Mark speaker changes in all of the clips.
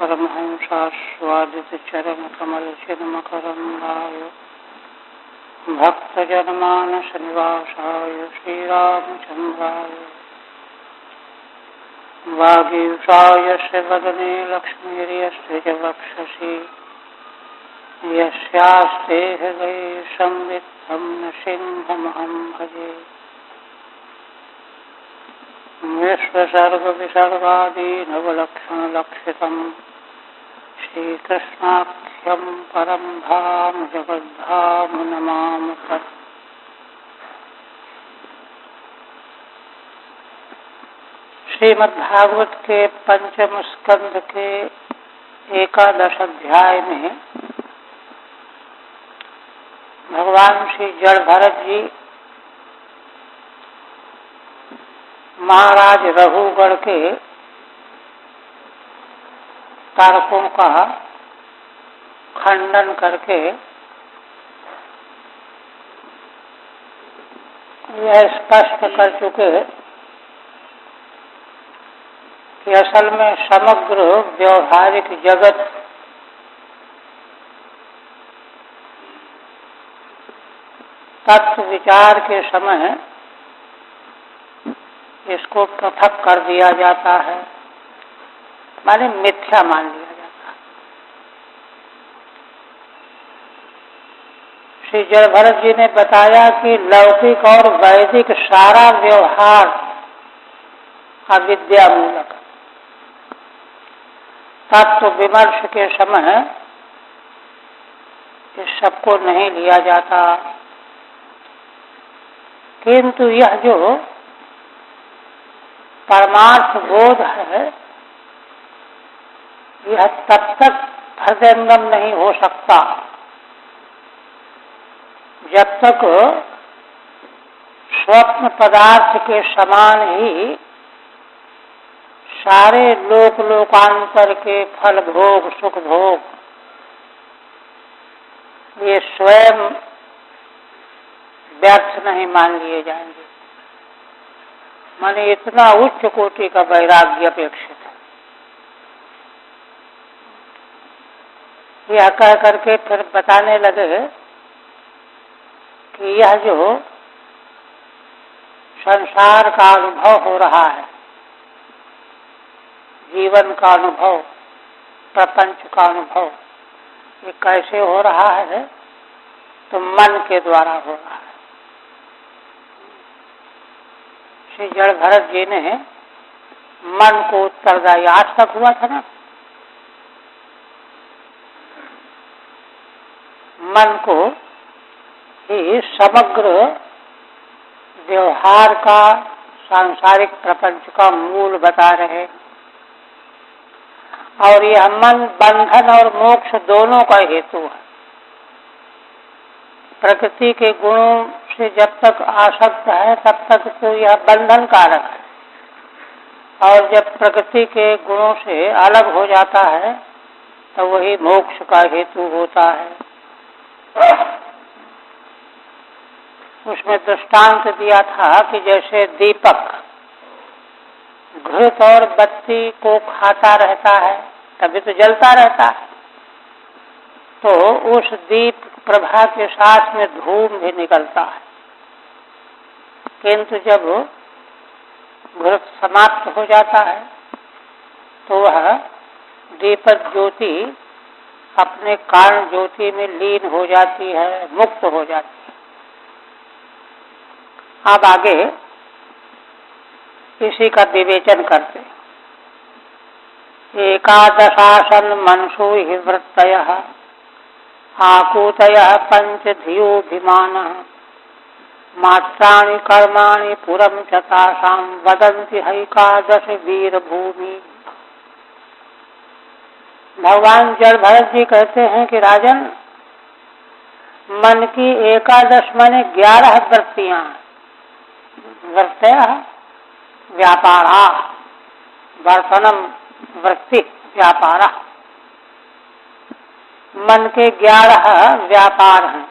Speaker 1: परमहंसास्वादितचरणकमलचिन्मकरन्दाय भक्तजनमानसनिवासाय श्रीरामचन्द्राय वागीशायस्य वदने लक्ष्मीर्यस्य च वक्षसि यस्यास्ते हृदये संवित्तं नृसिंहमहं भजे। विश्वसर्गविसर्गादीनवलक्षणलक्षितं श्रीकृष्णाख्यं परं धाम जगद्धाम नमामि तत्। श्रीमद्भागवत के पंचम स्कंध के 11 अध्याय में भगवान श्री जड़ भरत जी महाराज रघुगढ़ के तारकों का खंडन करके यह स्पष्ट कर चुके कि असल में समग्र व्यवहारिक जगत तत्व विचार के समय इसको पृथक कर दिया जाता है, माने मिथ्या मान लिया जाता है। श्री जड़ भरत जी ने बताया कि लौकिक और वैदिक सारा व्यवहार अविद्या मूलक, तत्व विमर्श के समय इस सबको नहीं लिया जाता, किंतु यह जो परमार्थ बोध है यह तब तक हृदयंगम नहीं हो सकता जब तक स्वप्न पदार्थ के समान ही सारे लोक लोकांतर के फल भोग सुख भोग ये स्वयं व्यर्थ नहीं मान लिए जाएंगे। माने इतना उच्च कोटि का वैराग्य अपेक्षित है। यह कह करके फिर बताने लगे कि यह जो संसार का अनुभव हो रहा है, जीवन का अनुभव, प्रपंच का अनुभव, ये कैसे हो रहा है? तो मन के द्वारा हो रहा है। श्री जड़ भरत जी ने मन को उत्तरदायी, आज तक हुआ था ना, मन को ही समग्र व्यवहार का, सांसारिक प्रपंच का मूल बता रहे। और यह मन बंधन और मोक्ष दोनों का हेतु है। प्रकृति के गुणों से जब तक आसक्त है तब तक तो यह बंधन कारक है, और जब प्रकृति के गुणों से अलग हो जाता है तो वही मोक्ष का हेतु होता है। उसमें दृष्टांत दिया था कि जैसे दीपक घृत और बत्ती को खाता रहता है तभी तो जलता रहता है, तो उस दीप प्रभा के साथ में धूम भी निकलता है, किंतु जब घृत समाप्त हो जाता है तो वह दीपक ज्योति अपने कारण ज्योति में लीन हो जाती है, मुक्त हो जाती है। अब आगे इसी का विवेचन करते हैं। एकादशासन मनसो हि वृत्तयः आकूतयः पंचधियोभिमानः मात्राणि कर्माणि पुरं च तासां वदन्ति हैकादश वीरभूमि। भगवान जड़ भरत जी कहते हैं कि राजन, मन की एकादश माने 11 वृत्तियां, वृत्तयः व्यापारा, वर्तनम वृत्ति व्यापारा, मन के 11 व्यापार हैं।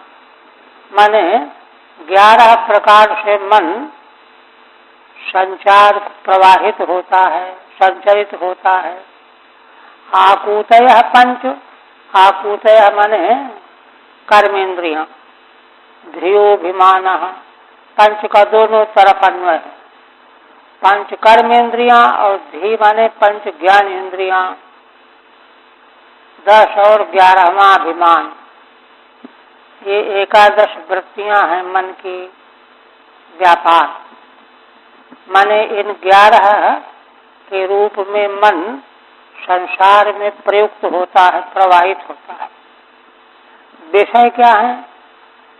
Speaker 1: माने 11 प्रकार से मन संचार प्रवाहित होता है, संचरित होता है, आकूतय पंच, आकूतय माने कर्मेंद्रियां, ध्रियोभिमान, पंच का दोनों तरफ अन्वय है। पंच कर्मेंद्रियां और धी माने पंच ज्ञान इंद्रियां, 10 और 11वां अभिमान, ये 11 वृत्तियां हैं मन की व्यापार। माने इन 11 के रूप में मन संसार में प्रयुक्त होता है, प्रवाहित होता है। विषय क्या है?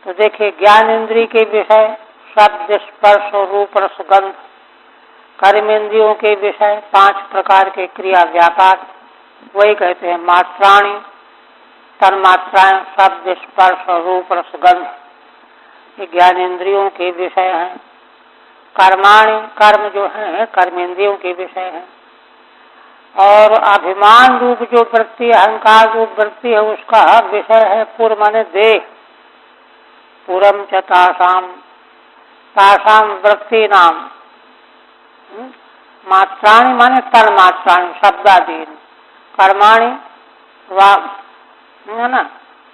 Speaker 1: तो देखिए, ज्ञान इंद्रिय के विषय शब्द, स्पर्श और रूप, रस, गंध। कर्मेंद्रियों के विषय 5 प्रकार के क्रिया व्यापार, वही कहते हैं मात्राणी, तन्मात्राएं, शब्द, स्पर्श और रूप, रस, गंध, ये ज्ञानेंद्रियों के विषय हैं। कर्माणि, कर्म जो है कर्मेंद्रियों के विषय है। और अभिमान रूप जो वृत्ति, अहंकार रूप वृत्ति है, उसका विषय है पुर माने देह, पुरम च तासाम, तासाम वृत्ति नाम, मात्राणि माने तन मात्राणि, शब्दादीन, कर्माणि वाग है ना,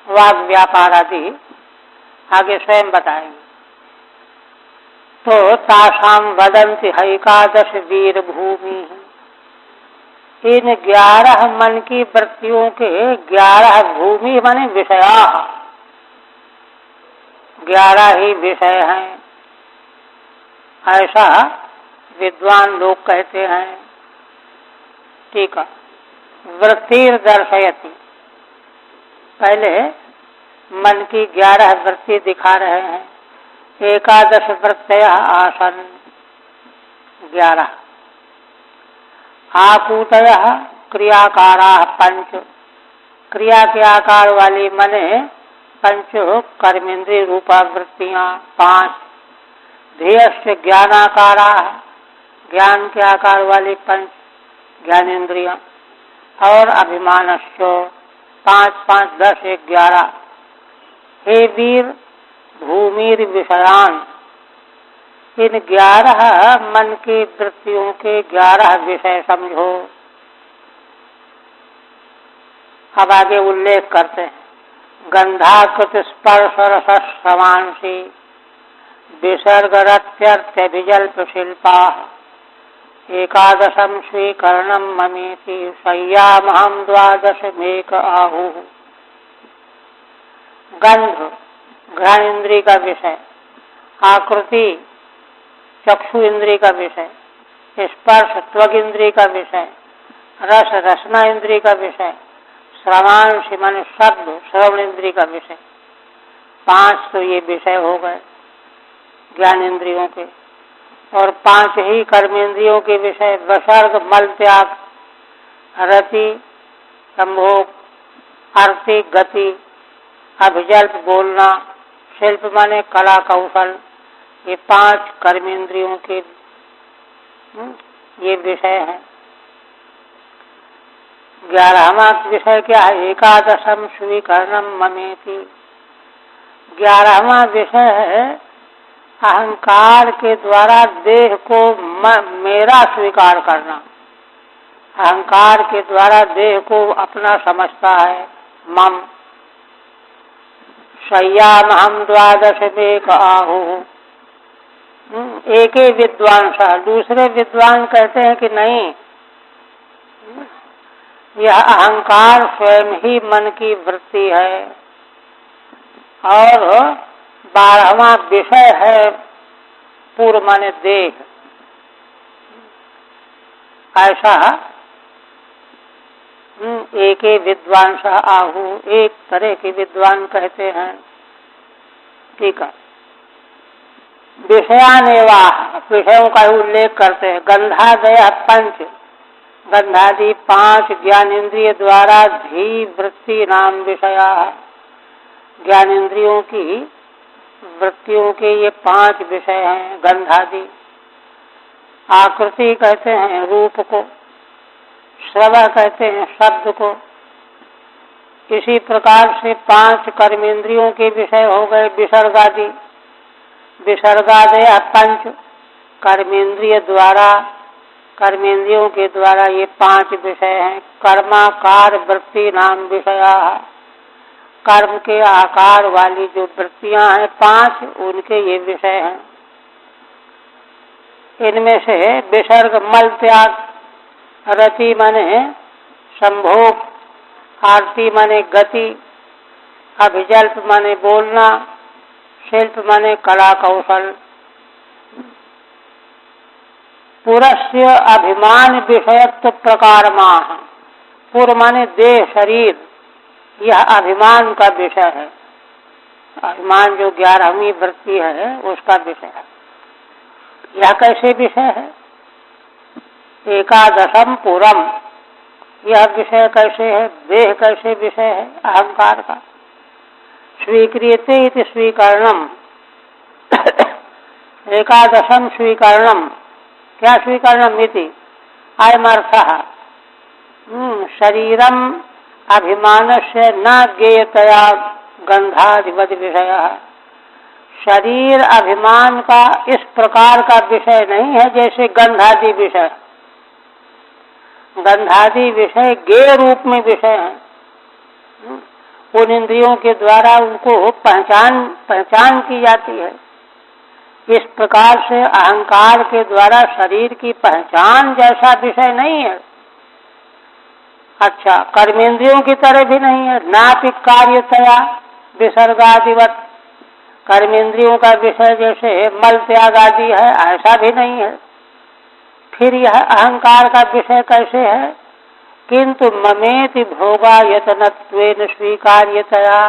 Speaker 1: वाग व्यापार आदि आगे स्वयं बताएंगे। तो तासाम वदंति हैकादश वीर भूमि, इन 11 मन की वृत्तियों के 11 भूमि माने विषया, 11 ही विषय हैं, ऐसा विद्वान लोग कहते हैं। ठीक है, वृत्तिर दर्शयति, पहले मन की 11 वृत्ति दिखा रहे हैं। 11 वृत्तयः आसन, 11। आकूतयः क्रियाकाराः पंच, क्रिया के आकार वाली मने पंच कर्मेंद्रिय रूपा वृत्तियां 5। ध्येयस्य ज्ञानाकाराः, ज्ञान के आकार वाली पंच ज्ञानेन्द्रियां। और अभिमानस्य 5 5 10 11। हे वीर भूमिर विषयान, इन 11 मन की वृत्तियों के 11 विषय समझो। अब आगे उल्लेख करते हैं। गंधाकृत स्पर्श रस समांसी विसर्गरत्यर्थ्यभिजल्प शिल्पा, 11 स्वीकरणम ममेति संयामहं 12 आहु। गंध घ्राण इंद्रिय का विषय, आकृति चक्षु इंद्रिय का विषय, स्पर्श त्वग इंद्रिय का विषय, रस रसना इंद्रिय का विषय, श्रवणांश मन शब्द श्रवण इंद्रिय का विषय। 5 तो ये विषय हो गए ज्ञान इंद्रियों के, और 5 ही कर्मेंद्रियों के विषय, विसर्ग मल त्याग, रति संभोग, आरती गति, अभिजल्प बोलना, शिल्प माने कला कौशल, ये 5 कर्मेंद्रियों के ये विषय हैं। 11वां विषय क्या है? 11 स्वीकरणम ममेति, 11वां विषय है अहंकार के द्वारा देह को मेरा स्वीकार करना। अहंकार के द्वारा देह को अपना समझता है, मम। संयामहं 12 आहु, एक ही विद्वान सा, दूसरे विद्वान कहते हैं कि नहीं, यह अहंकार स्वयं ही मन की वृत्ति है और 12वां विषय है पूर्व माने देह। ऐसा एक ही विद्वान सा आहु, एक तरह के विद्वान कहते हैं। ठीक है, विषयानेवाह, विषयों का उल्लेख करते हैं। गंधादय पंच, गंधादि 5 ज्ञानेन्द्रिय द्वारा धी वृत्ति नाम विषया, ज्ञानेन्द्रियों की वृत्तियों के ये 5 विषय हैं गंधादि। आकृति कहते हैं रूप को, श्रवण कहते हैं शब्द को। इसी प्रकार से 5 कर्मेंद्रियों के विषय हो गए विसर्गादि। विसर्गादय पंच, कर्मेंद्रिय द्वारा कर्मेंद्रियों के द्वारा ये 5 विषय हैं। कर्माकार वृत्ति नाम विषया, कर्म के आकार वाली जो वृत्तियां हैं 5, उनके ये विषय हैं। इनमें से विसर्ग मल त्याग, रति माने संभोग, आरती माने गति, अभिजल्प माने बोलना, शिल्प माने कला कौशल, पुरस्य अभिमान विषयत्व प्रकारमाः, पुर माने देह शरीर, यह अभिमान का विषय है। अभिमान जो 11वीं वृत्ति है उसका विषय है। यह कैसे विषय है? एकादशम पुरम, यह विषय कैसे है? देह कैसे विषय है अहंकार का? स्वीक्रियते इति स्वीकरणम, एकादशम स्वीकरणम, क्या स्वीकरणम इति अयमर्थः शरीरम अभिमानस्य न ज्ञेयतया गंधाधिपति विषयः। शरीर अभिमान का इस प्रकार का विषय नहीं है जैसे गंधादि विषय। गंधादि विषय ज्ञेय रूप में विषय है। उन इंद्रियों के द्वारा उनको पहचान की जाती है। इस प्रकार से अहंकार के द्वारा शरीर की पहचान जैसा विषय नहीं है। अच्छा, कर्मेंद्रियों की तरह भी नहीं है। नापि कार्यतया विसर्गादिवत, कर्मेंद्रियों का विषय जैसे मल त्याग आदि है ऐसा भी नहीं है। फिर यह अहंकार का विषय कैसे है? किंतु ममेति भोगायतनत्वेन स्वीकार्यतया,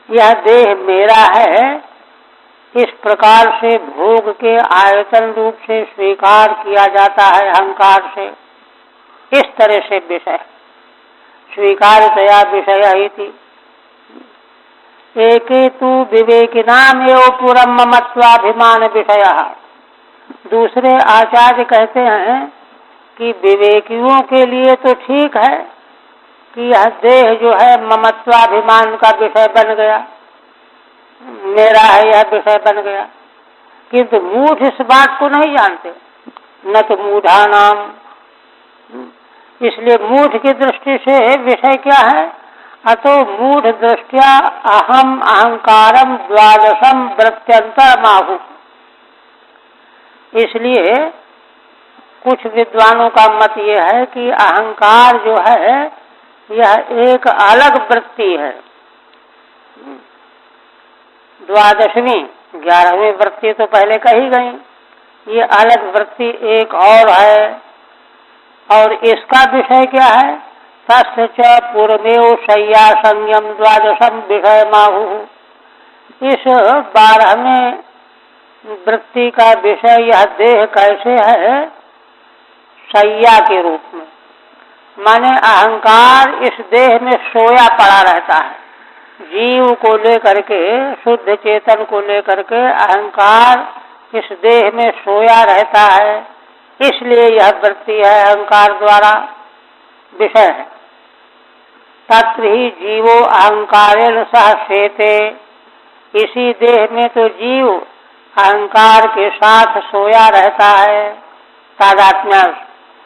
Speaker 1: यह देह मेरा है इस प्रकार से भोग के आयतन रूप से स्वीकार किया जाता है अहंकार से। इस तरह से विषय स्वीकारतया विषय इति। एके तु विवेकिनाम एव पुरम ममत्वाभिमान विषयः। दूसरे आचार्य कहते हैं कि विवेकियों के लिए तो ठीक है कि यह देह जो है ममत्वाभिमान का विषय बन गया, मेरा है यह विषय बन गया, किंतु मूढ़ इस बात को नहीं जानते। न तो मूढ़ा नाम, इसलिए मूढ़ की दृष्टि से विषय क्या है? अतो मूढ़ दृष्टिया अहम अहंकारम द्वादशम वृत्त्यंतरमाहु। इसलिए कुछ विद्वानों का मत यह है कि अहंकार जो है यह एक अलग वृत्ति है। 12वीं 11वीं वृत्ति तो पहले कही गई, ये अलग वृत्ति एक और है। और इसका विषय क्या है? तस्य च पूर्वमेव शय्या संयम द्वादशम विषय माहु। इस 12वें वृत्ति का विषय यह देह कैसे है? शय्या के रूप में, माने अहंकार इस देह में सोया पड़ा रहता है। जीव को लेकर के, शुद्ध चेतन को लेकर के अहंकार इस देह में सोया रहता है, इसलिए यह वृत्ति है अहंकार द्वारा विषय है। तत्र ही जीवो अहंकारेण सह शेते, इसी देह में तो जीव अहंकार के साथ सोया रहता है,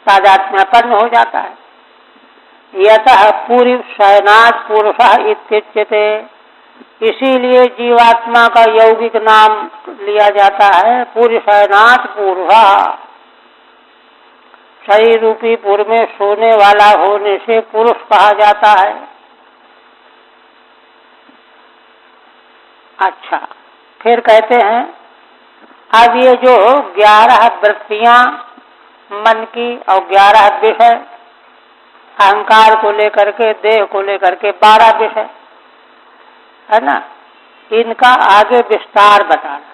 Speaker 1: तादात्म्यपन्न हो जाता है। यतः पूर्व शयनात् पुरुषः इत्युच्यते, इसीलिए जीवात्मा का यौगिक नाम लिया जाता है पूर्व शयनात् पुरुषः। शरीर रूपी पुर में सोने वाला होने से पुरुष कहा जाता है। अच्छा, फिर कहते हैं अब ये जो 11 वृत्तियां मन की और 11 विषय, अहंकार को लेकर के, देह को लेकर के 12 विषय है ना, इनका आगे विस्तार बताना।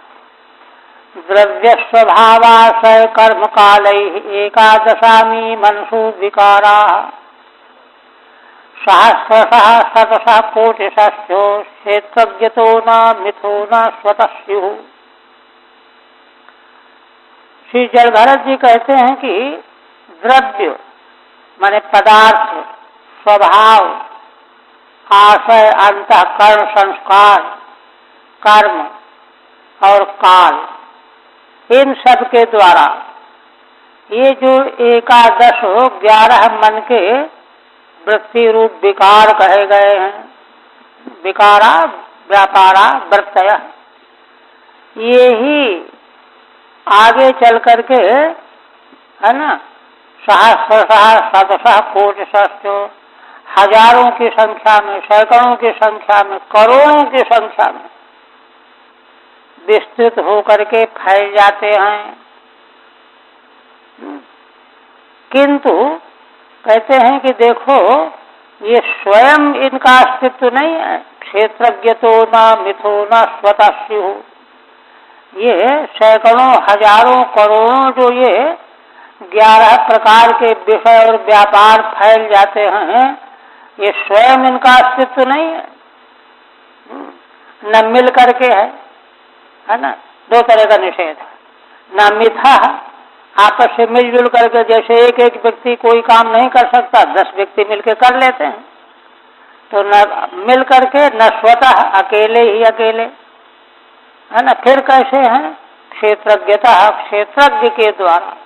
Speaker 1: द्रव्य स्वभावाशय कर्म कालैः एकादशामी मनसु विकारा सहस्रशः शतशः कोटिशश्चो क्षेत्रज्ञतो न मिथो न स्वतः स्युः। श्री जलभरत जी कहते हैं कि द्रव्य माने पदार्थ, स्वभाव, आशय अंतःकरण संस्कार, कर्म और काल, इन सब के द्वारा ये जो 11 मन के वृत्ति रूप विकार कहे गए हैं, विकारा व्यापारा वृत्तय, ये ही आगे चल करके है ना सहस्रशः शतशः कोटिशः हजारों की संख्या में, सैकड़ों की संख्या में, करोड़ों की संख्या में विस्तृत होकर के फैल जाते हैं। किंतु कहते हैं कि देखो ये स्वयं इनका अस्तित्व नहीं है। क्षेत्रज्ञ तो न मिथो न स्वतः स्युः, ये सैकड़ों हजारों करोड़ों जो ये 11 प्रकार के विषय और व्यापार फैल जाते हैं, ये स्वयं इनका अस्तित्व नहीं है, न मिल करके है ना। दो तरह का निषेध है, न मिथा आपस से मिलजुल करके, जैसे एक एक व्यक्ति कोई काम नहीं कर सकता, 10 व्यक्ति मिलके कर लेते हैं, तो न मिल करके, न स्वतः अकेले ही अकेले, है ना। फिर कैसे हैं? क्षेत्रज्ञता, क्षेत्रज्ञ के द्वारा,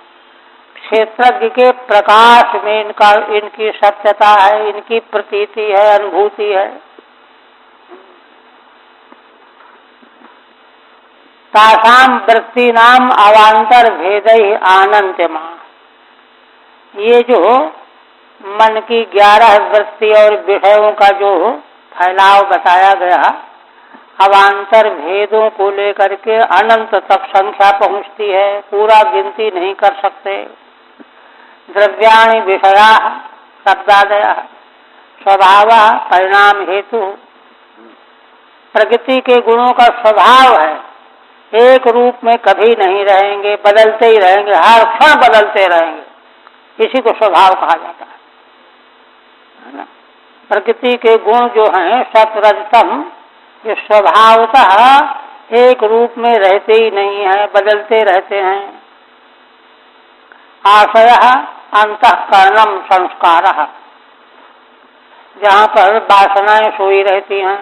Speaker 1: क्षेत्रज्ञ के प्रकाश में इनकी सत्यता है, इनकी प्रतीति है, अनुभूति है। तासाम वृत्ति नाम अवान्तर भेदई आनंत्यमा, ये जो मन की 11 वृत्ति और विषयों का जो फैलाव बताया गया, अवान्तर भेदों को लेकर के अनंत तक संख्या पहुंचती है, पूरा गिनती नहीं कर सकते। द्रव्याणि विषया शब्दादय स्वभाव परिणाम हेतु, प्रकृति के गुणों का स्वभाव है, एक रूप में कभी नहीं रहेंगे, बदलते ही रहेंगे, हर क्षण बदलते रहेंगे, इसी को स्वभाव कहा जाता है ना। प्रकृति के गुण जो हैं सत्वरजतम, ये स्वभावतः एक रूप में रहते ही नहीं है, बदलते रहते हैं। आशय अंतःकरणम संस्कारः, जहाँ पर वासनाएं सोई रहती हैं।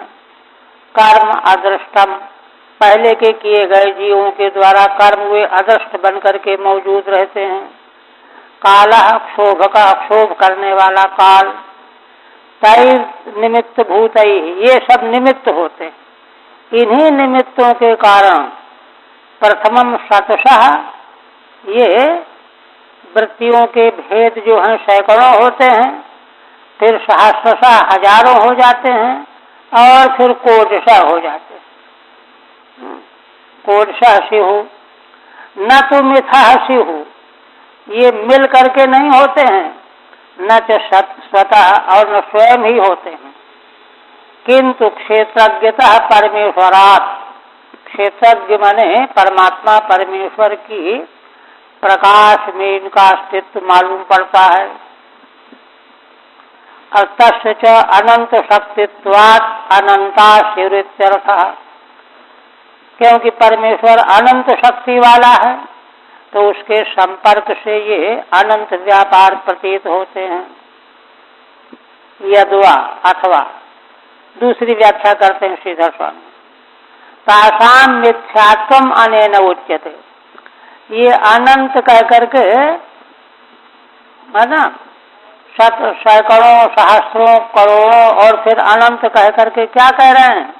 Speaker 1: कर्म अदृष्टम, पहले के किए गए जीवों के द्वारा कर्म वे अदृष्ट बन करके मौजूद रहते हैं। कालः क्षोभ का, क्षोभ करने वाला काल। तैर निमित्त भूतई, ये सब निमित्त होते, इन्हीं निमित्तों के कारण प्रथमम शतशः, ये वृत्तियों के भेद जो हैं सैकड़ों होते हैं, फिर सहस्रशः हजारों हो जाते हैं, और फिर कोटिशः हो जाते हैं। कोटिशः स्युः न तो मिथा स्युः, ये मिल करके नहीं होते हैं, न च स्वतः और न स्वयं ही होते हैं। किंतु क्षेत्रज्ञता परमेश्वरात्, क्षेत्रज्ञ माने परमात्मा परमेश्वर की प्रकाश में इनका अस्तित्व मालूम पड़ता है। और तस्य च अनंत शक्तित्वात् अनंता शिवरित्यर्थः, क्योंकि परमेश्वर अनंत शक्ति वाला है, तो उसके संपर्क से ये अनंत व्यापार प्रतीत होते हैं। यद्वा, अथवा दूसरी व्याख्या करते हैं श्रीधर स्वामी, तासाम मिथ्यात्वम अनेन उच्यते, ये अनंत कह करके है ना, सैकड़ों सहस्रों करोड़ों और फिर अनंत कह करके क्या कह रहे हैं?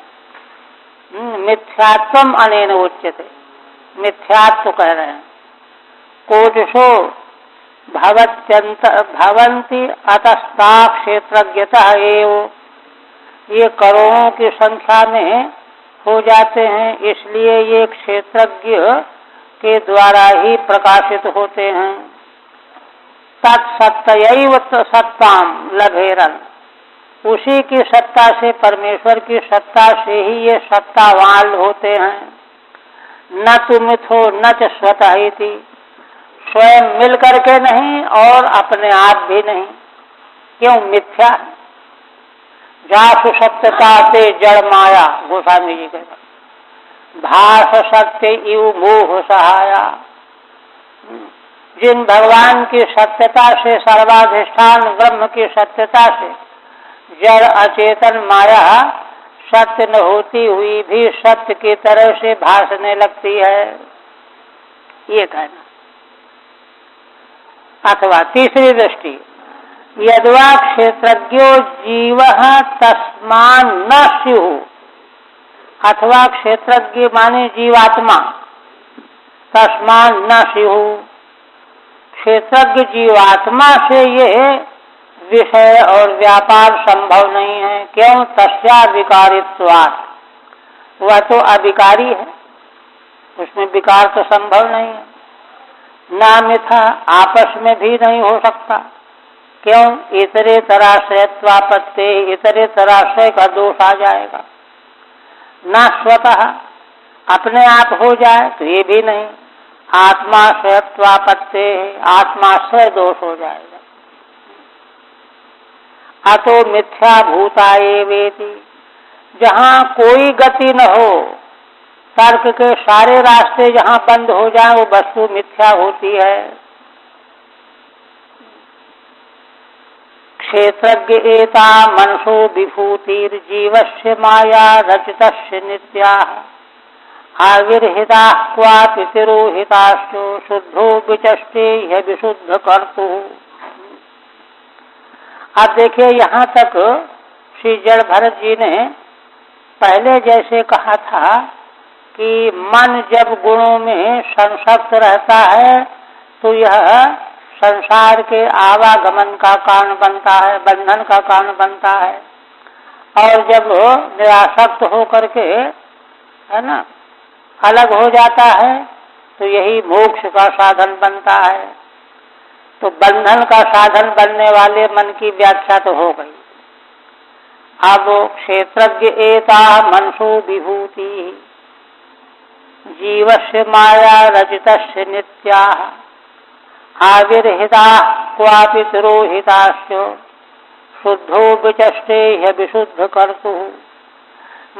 Speaker 1: मिथ्यात्वम अनेन उच्यते, मिथ्यात्व कह रहे हैं। कोटिशो भवन्ति अतस्ता क्षेत्रज्ञता एव, ये करोड़ों की संख्या में हो जाते हैं, इसलिए ये क्षेत्रज्ञ के द्वारा ही प्रकाशित होते हैं। तत्सत्यैव सत्ताम लभेरन, उसी की सत्ता से, परमेश्वर की सत्ता से ही ये सत्तावान होते हैं। न तो मिथो न च स्वतः इति, स्वयं मिल करके नहीं और अपने आप भी नहीं। क्यों? मिथ्या। जासु सत्यता से जड़ माया, गोस्वामी जी कहते, भास सत्य इव मोह सहाया। जिन भगवान की सत्यता से, सर्वाधिष्ठान ब्रह्म की सत्यता से जड़ अचेतन माया सत्य न होती हुई भी सत्य की तरह से भासने लगती है, ये कहना। अथवा तीसरी दृष्टि, यद्वा क्षेत्रज्ञो जीवः तस्मान् न स्युः, अथवा क्षेत्रज्ञ माने जीवात्मा, तस्मान् न स्युः, क्षेत्रज्ञ जीवात्मा से ये विषय और व्यापार संभव नहीं है। क्यों? तस्या विकारित्वात्, वह तो अविकारी है, उसमें विकार तो संभव नहीं है। ना मिथा, आपस में भी नहीं हो सकता। क्यों? इतरेतराश्रयत्वापत्ति, इतरेतराश्रय का दोष आ जाएगा। ना स्वतः अपने आप हो जाए तो ये भी नहीं, आत्माश्रयत्वापत्ति, आत्माश्रय दोष हो जाएगा। अतो मिथ्या भूता एवेति, जहाँ कोई गति न हो, तर्क के सारे रास्ते जहाँ बंद हो जाए वो वस्तु मिथ्या होती है। क्षेत्रज्ञ एता मनसो विभूतिर जीवस्य माया रचितस्य नित्याः आविर्हिताः क्वापि तिरोहिताश्चो शुद्धो विचष्टे ह्य विशुद्ध कर्तुः। अब देखिए, यहाँ तक श्री जड़ भरत जी ने पहले जैसे कहा था कि मन जब गुणों में संसक्त रहता है तो यह संसार के आवागमन का कारण बनता है, बंधन का कारण बनता है, और जब निरासक्त होकर के, है ना, अलग हो जाता है तो यही मोक्ष का साधन बनता है। तो बंधन का साधन बनने वाले मन की व्याख्या तो हो गई। अब क्षेत्रज्ञ एता मनसो विभूति जीवस्य माया रचितस्य नित्याः आविर्हिताः क्वापि तिरोहिताश्च शुद्धो विचष्टे ह्य विशुद्ध कर्तुः।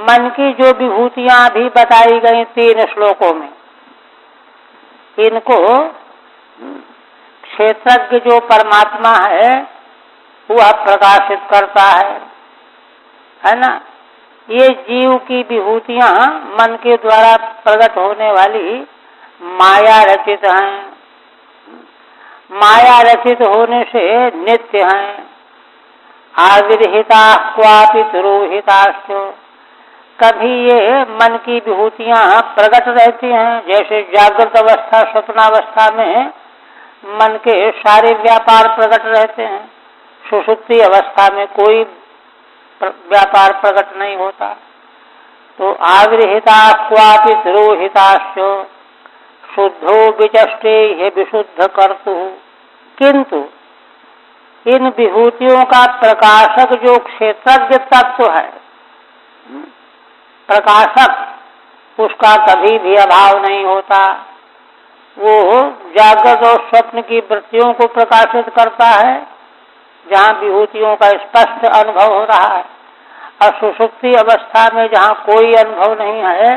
Speaker 1: मन की जो विभूतियां भी बताई गई 3 श्लोकों में, इनको क्षेत्रज्ञ जो परमात्मा है वह प्रकाशित करता है ना। ये जीव की विभूतियां मन के द्वारा प्रकट होने वाली माया रचित हैं, माया रचित होने से नित्य हैं। आविर्हिता क्वापि तिरोहिताश्च, कभी ये मन की विभूतियां प्रकट रहती हैं, जैसे जागृत अवस्था स्वप्नावस्था में मन के सारे व्यापार प्रकट रहते हैं, सुषुप्ति अवस्था में कोई व्यापार प्रकट नहीं होता। तो आविर्हिता क्वापि तिरोहिताश्च शुद्धो विचष्टे ह्य विशुद्ध कर्तुः। किंतु इन विभूतियों का प्रकाशक जो क्षेत्रज्ञ तत्व है, प्रकाशक, उसका कभी भी अभाव नहीं होता। वो जागृत और स्वप्न की वृत्तियों को प्रकाशित करता है जहाँ विभूतियों का स्पष्ट अनुभव हो रहा है, और सुषुप्ति अवस्था में जहाँ कोई अनुभव नहीं है,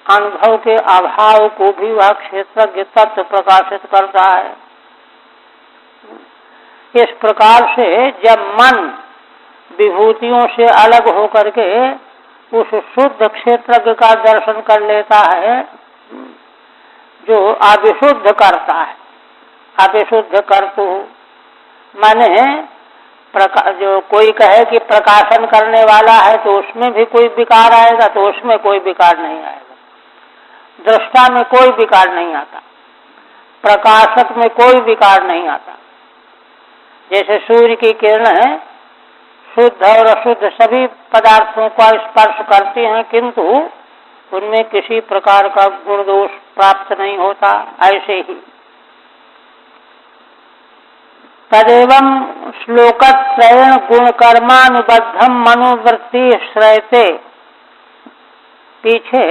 Speaker 1: अनुभव के अभाव को भी वह क्षेत्रज्ञ तत्व प्रकाशित करता है। इस प्रकार से जब मन विभूतियों से अलग होकर के उस शुद्ध क्षेत्रज्ञ का दर्शन कर लेता है जो अविशुद्ध करता है, अविशुद्ध कर्तु, माने जो कोई कहे कि प्रकाशन करने वाला है तो उसमें भी कोई विकार आएगा, तो उसमें कोई विकार नहीं आएगा। दृष्टा में कोई विकार नहीं आता, प्रकाशक में कोई विकार नहीं आता। जैसे सूर्य की किरणें शुद्ध और अशुद्ध सभी पदार्थों का स्पर्श करती हैं, किंतु उनमें किसी प्रकार का गुण दोष प्राप्त नहीं होता। ऐसे ही तदेवं श्लोकत्रयेण गुणकर्मानुबद्धम मनोवृत्ति श्रयते, पीछे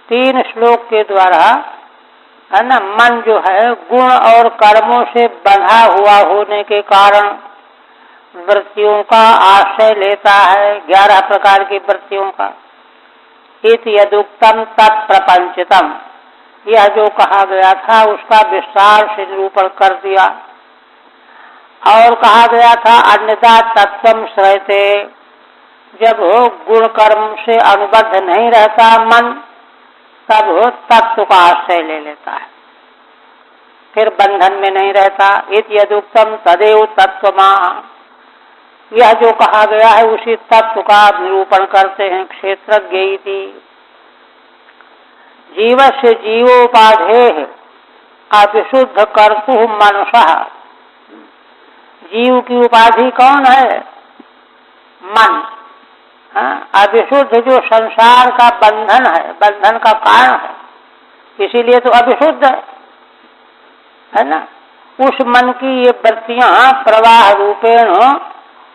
Speaker 1: 3 श्लोक के द्वारा, है ना, मन जो है गुण और कर्मों से बंधा हुआ होने के कारण वृत्तियों का आश्रय लेता है, 11 प्रकार की वृत्तियों का। इति यदुक्तम तत्प्रपंचितम, यह जो कहा गया था उसका विस्तार से निरूपण कर दिया। और कहा गया था अन्यथा तत्वम श्रयते, जब गुण कर्म से अनुबद्ध नहीं रहता मन, तब तत्व का आश्रय ले लेता है। फिर बंधन में नहीं रहता। इति यदुक्तम तदेव तत्वमाह, यह जो कहा गया है उसी तत्व का निरूपण करते हैं क्षेत्रज्ञ इति। जीवस्य जीवोपाधेः अविशुद्ध कर्तुः मनसः, जीव की उपाधि कौन है? मन। अविशुद्ध जो संसार का बंधन है, बंधन का कारण है, इसीलिए तो अविशुद्ध है ना। उस मन की ये वृत्तियां प्रवाह रूपेण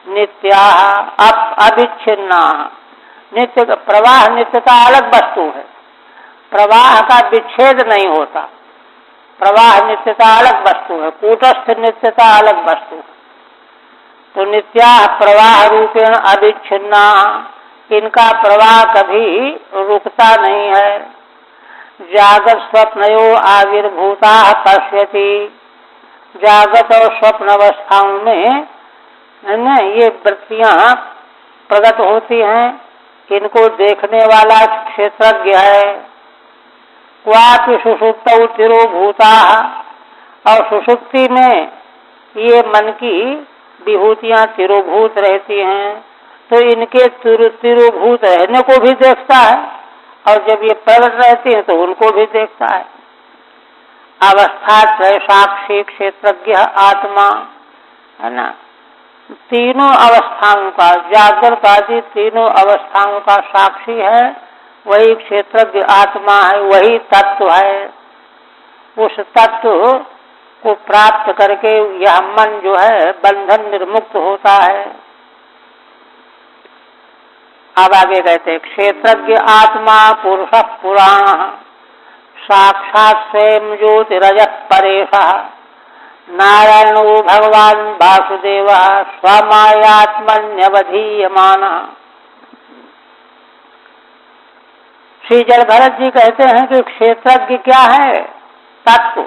Speaker 1: नित्या अविच्छिन्ना, नित्य प्रवाह नित्यता अलग वस्तु है, प्रवाह का विच्छेद नहीं होता। प्रवाह नित्यता अलग वस्तु है, कूटस्थ नित्यता अलग वस्तु है। तो नित्या प्रवाह रूपेण अविच्छिन्ना, इनका प्रवाह कभी रुकता नहीं है। जागत स्वप्नयो आविर्भूता पश्यति, जागत और स्वप्न अवस्थाओं में ये वृत्तियां प्रकट होती हैं, इनको देखने वाला क्षेत्रज्ञ है। क्वापि सुषुप्तौ तिरोभूता, और सुषुप्ति में ये मन की विभूतियां तिरोभूत रहती हैं, तो इनके तिरोभूत रहने को भी देखता है, और जब ये प्रकट रहती हैं तो उनको भी देखता है। अवस्था त्रय साक्षी क्षेत्रज्ञ आत्मा, है ना। तीनों अवस्थाओं का, जागृत आदि तीनों अवस्थाओं का साक्षी है, वही क्षेत्रज्ञ आत्मा है, वही तत्व है। उस तत्व को प्राप्त करके यह मन जो है बंधन निर्मुक्त होता है। अब आगे कहते हैं क्षेत्रज्ञ आत्मा पुरुष पुराण साक्षात स्वयं ज्योतिरजः परेशः नारायणो भगवान वासुदेव स्वमायात्मन्यवधीयमानः। श्री जल भरत जी कहते हैं कि क्षेत्रज्ञ क्या है? तत्व,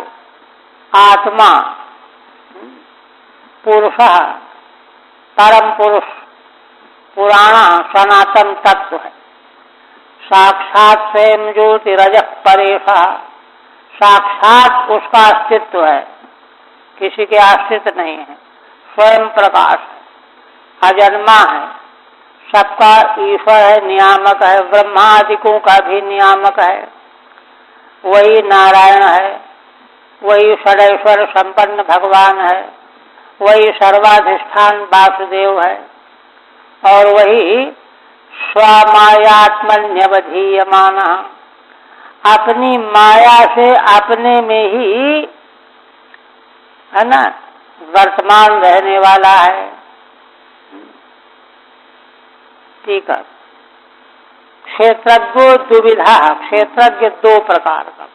Speaker 1: आत्मा, पुरुष, परम पुरुष, पुराण सनातन तत्व है। साक्षात स्वयं ज्योतिरजः परेशः, साक्षात उसका अस्तित्व है, किसी के आश्रित नहीं है। स्वयं प्रकाश है, अजन्मा है, सबका ईश्वर है, नियामक है, ब्रह्मादिकों का भी नियामक है। वही नारायण है, वही षडैश्वर संपन्न भगवान है, वही सर्वाधिष्ठान वासुदेव है, और वही स्वमायात्मन्यवधीयमानः, अपनी माया से अपने में ही, है ना, वर्तमान रहने वाला है। ठीक है। क्षेत्रज्ञो दुविधा, क्षेत्रज्ञ दो प्रकार का।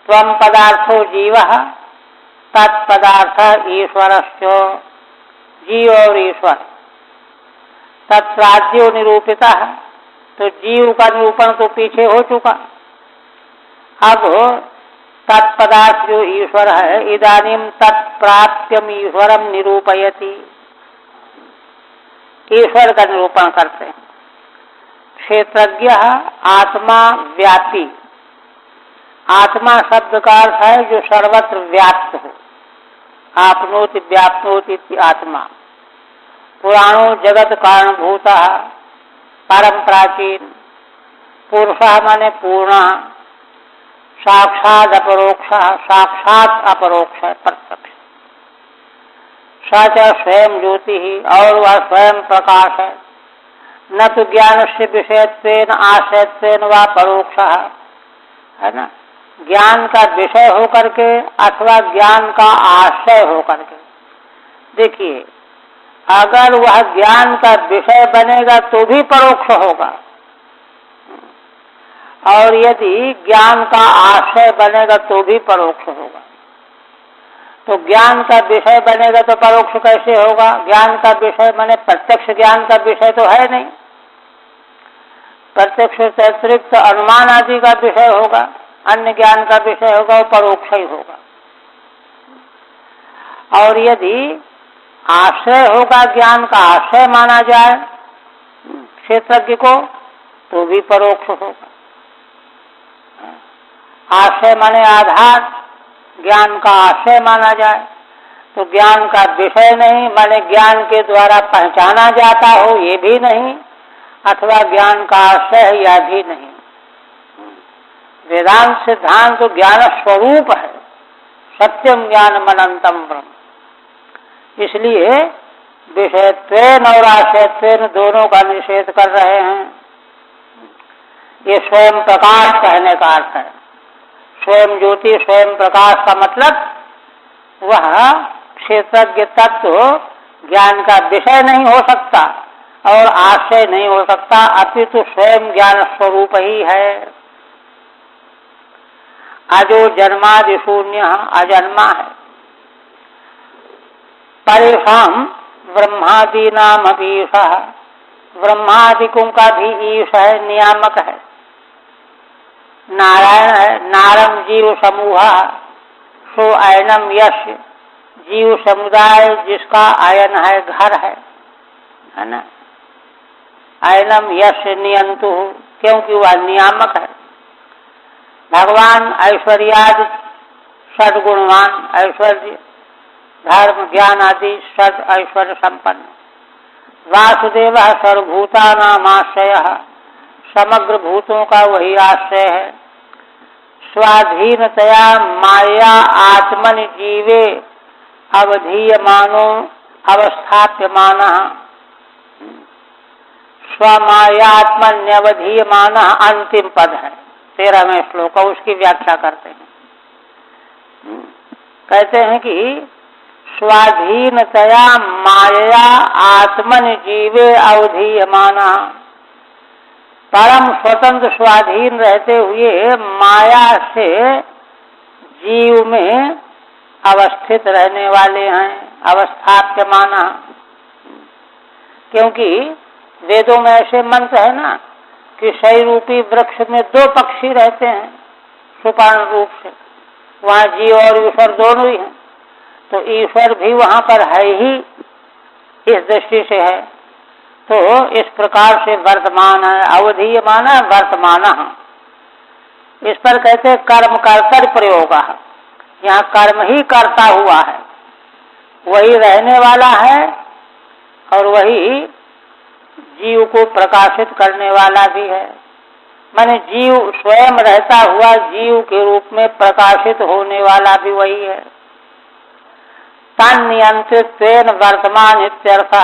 Speaker 1: त्वम पदार्थो जीवः, तत्पदार्थ ईश्वरस्य, जीव और ईश्वर। तत्प्राज्यो निरूपिता है, तो जीव का निरूपण तो पीछे हो चुका। अब तत्पदार्थ जो ईश्वर है, इदानीम तत्प्राप्यम ईश्वरम निरूपयति, ईश्वर का निरूपण करते हैं। क्षेत्रज्ञ आत्मा व्यापी, आत्मा शब्द का अर्थ है जो सर्वत्र व्याप्त हो। आपनोति व्याप्नोति आत्मा। पुराणो जगत कारणभूता, परम प्राचीन। पुरुष माने पूर्ण, साक्षात अपरोक्ष, साक्षात अपरोक्ष है, प्रत्यक्ष। सच स्वयं ज्योति ही, और वह स्वयं प्रकाश है। न तो ज्ञान से विषयत्वेन आश्रयत्वेन व परोक्ष, है ना, ज्ञान का विषय होकर के अथवा ज्ञान का आश्रय होकर के। देखिए, अगर वह ज्ञान का विषय बनेगा तो भी परोक्ष होगा, और यदि ज्ञान का आश्रय बनेगा तो भी परोक्ष होगा। तो ज्ञान का विषय बनेगा तो परोक्ष कैसे होगा? ज्ञान का विषय माने प्रत्यक्ष ज्ञान का विषय तो है नहीं, प्रत्यक्ष से अतिरिक्त अनुमान आदि का विषय होगा, अन्य ज्ञान का विषय होगा, वो परोक्ष ही होगा। और यदि आश्रय होगा, ज्ञान का आश्रय माना जाए क्षेत्रज्ञ को, तो भी परोक्ष होगा। आश्रय माने आधार, ज्ञान का आश्रय माना जाए, तो ज्ञान का विषय नहीं, माने ज्ञान के द्वारा पहचाना जाता हो ये भी नहीं, अथवा ज्ञान का आश्रय है यह भी नहीं। वेदांत सिद्धांत तो ज्ञान स्वरूप है, सत्यम ज्ञानम अनंतम ब्रह्म। इसलिए विषयत्वेन और आश्रयत्वेन दोनों का निषेध कर रहे हैं। ये स्वयं प्रकाश कहने का अर्थ है। स्वयं ज्योति स्वयं प्रकाश का मतलब वह क्षेत्रज्ञ तत्व ज्ञान का विषय नहीं हो सकता और आश्रय नहीं हो सकता, अपितु स्वयं ज्ञान स्वरूप ही है। अजो जन्मादि शून्य अजन्मा है। परेशान ब्रह्मादीनाम अभी ईशः, ब्रह्मादिकों का भी ईश है, नियामक है। नारायण है, नारम जीव समूह सो आयनम यश, जीव समुदाय जिसका आयन है घर है ना। आयनम यश नियंतु, क्योंकि वह नियामक है। भगवान ऐश्वर्यादि सद्गुणवान, ऐश्वर्य धर्म ज्ञान आदि सद ऐश्वर्य संपन्न। वासुदेव सर्वभूतानामाश्रय, समग्र भूतों का वही आश्रय है। स्वाधीनतया माया आत्मन जीवे अवधीयमानो अवस्थाप्यमान, स्वमायात्मन्यवधीयमान अंतिम पद है, 13वें श्लोक, उसकी व्याख्या करते हैं। कहते हैं कि स्वाधीनतया माया आत्मन जीवे अवधीयमान, परम स्वतंत्र स्वाधीन रहते हुए माया से जीव में अवस्थित रहने वाले हैं, अवस्थाप्यमान। क्योंकि वेदों में ऐसे मंत्र है ना कि शय रूपी वृक्ष में 2 पक्षी रहते हैं सुपर्ण रूप से, वहाँ जीव और ईश्वर दोनों ही हैं, तो ईश्वर भी वहाँ पर है ही, इस दृष्टि से है। तो इस प्रकार से वर्तमान है, अवधीयमान वर्तमान। इस पर कहते हैं कर्म कर्तव्य प्रयोग, यहाँ कर्म ही करता हुआ है, वही रहने वाला है और वही जीव को प्रकाशित करने वाला भी है। माने जीव स्वयं रहता हुआ जीव के रूप में प्रकाशित होने वाला भी वही है। तन नियंत्रित्वेन वर्तमान इत्यर्थ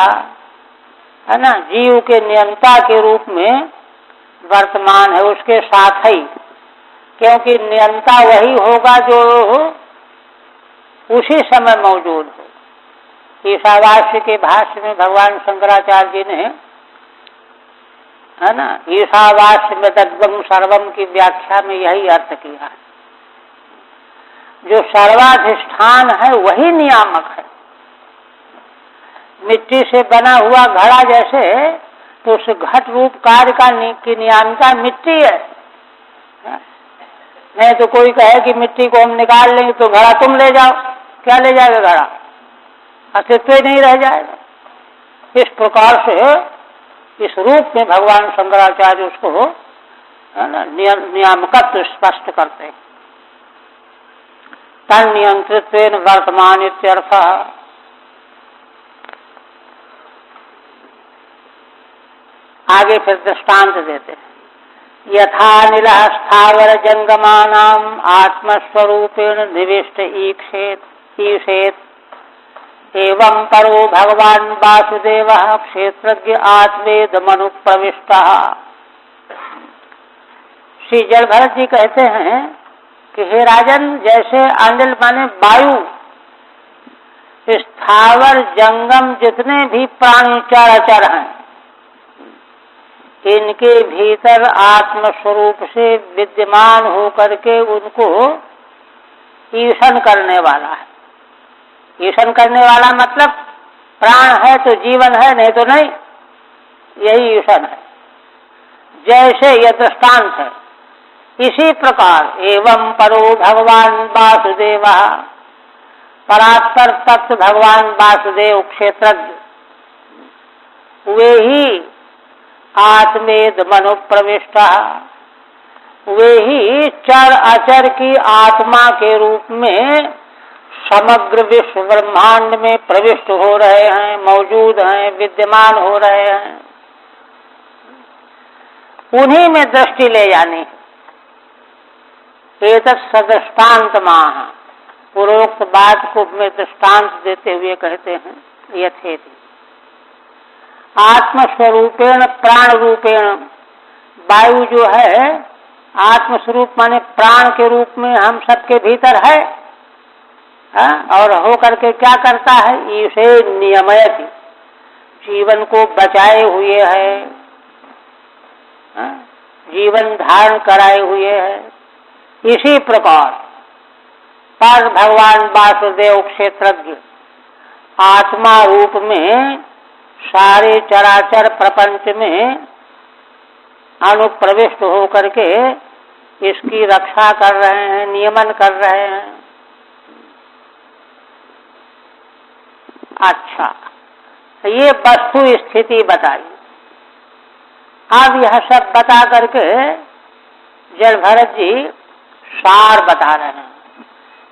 Speaker 1: है ना, जीव के नियंता के रूप में वर्तमान है उसके साथ ही, क्योंकि नियंता वही होगा जो उसी समय मौजूद हो। ईशावास्य के भाष्य में भगवान शंकराचार्य जी ने है ना ईशावास्य में तद्वं सर्वम की व्याख्या में यही अर्थ किया है। जो सर्वाधिष्ठान है वही नियामक है। मिट्टी से बना हुआ घड़ा जैसे, तो उस घट रूप कार्य का की नियामिका मिट्टी है। नहीं तो कोई कहे कि मिट्टी को हम निकाल लेंगे तो घड़ा तुम ले जाओ, क्या ले जाएगा घड़ा, अस्तित्व ही नहीं रह जाएगा। इस प्रकार से इस रूप में भगवान शंकराचार्य उसको है ना नियामकत्व स्पष्ट करते हैं। तन नियंत्रित्वेन वर्तमान इत्यर्थ। आगे फिर दृष्टांत देते हैं। यथा नीलः स्थावर जंगमानाम आत्मस्वरूपेण निविष्ट ईक्षेत एवं परो भगवान वासुदेवः क्षेत्रज्ञ आत्मेद मनु प्रविष्टः। श्री जल भरत जी कहते हैं कि हे राजन, जैसे अनिल माने वायु, स्थावर जंगम जितने भी प्राणी चराचर हैं, इनके भीतर आत्म स्वरूप से विद्यमान होकर के उनको ईशन करने वाला है। ईशन करने वाला मतलब प्राण है तो जीवन है, नहीं तो नहीं, यही ईशन है। जैसे यह दृष्टांत है, इसी प्रकार एवं परो भगवान वासुदेव, परात्पर तत्व भगवान वासुदेव क्षेत्रज्ञ, वे ही आत्मेद मनु प्रविष्ट, वे ही चर अचर की आत्मा के रूप में समग्र विश्व ब्रह्मांड में प्रविष्ट हो रहे हैं, मौजूद हैं, विद्यमान हो रहे हैं। उन्हीं में दृष्टि ले जानी। एतत् सदृष्टान्त माह, पूर्वोक्त बात को में दृष्टांत देते हुए कहते हैं यथेति आत्मस्वरूपेण प्राण रूपेण, वायु जो है आत्मस्वरूप माने प्राण के रूप में हम सबके भीतर है, और हो करके क्या करता है, इसे नियमयति, जीवन को बचाए हुए है, जीवन धारण कराए हुए है। इसी प्रकार पर भगवान वासुदेव क्षेत्रज्ञ आत्मा रूप में सारे चराचर प्रपंच में अनुप्रविष्ट होकर के इसकी रक्षा कर रहे हैं, नियमन कर रहे हैं। अच्छा, ये वस्तु स्थिति बताई। अब यह सब बता करके जल भरत जी सार बता रहे हैं।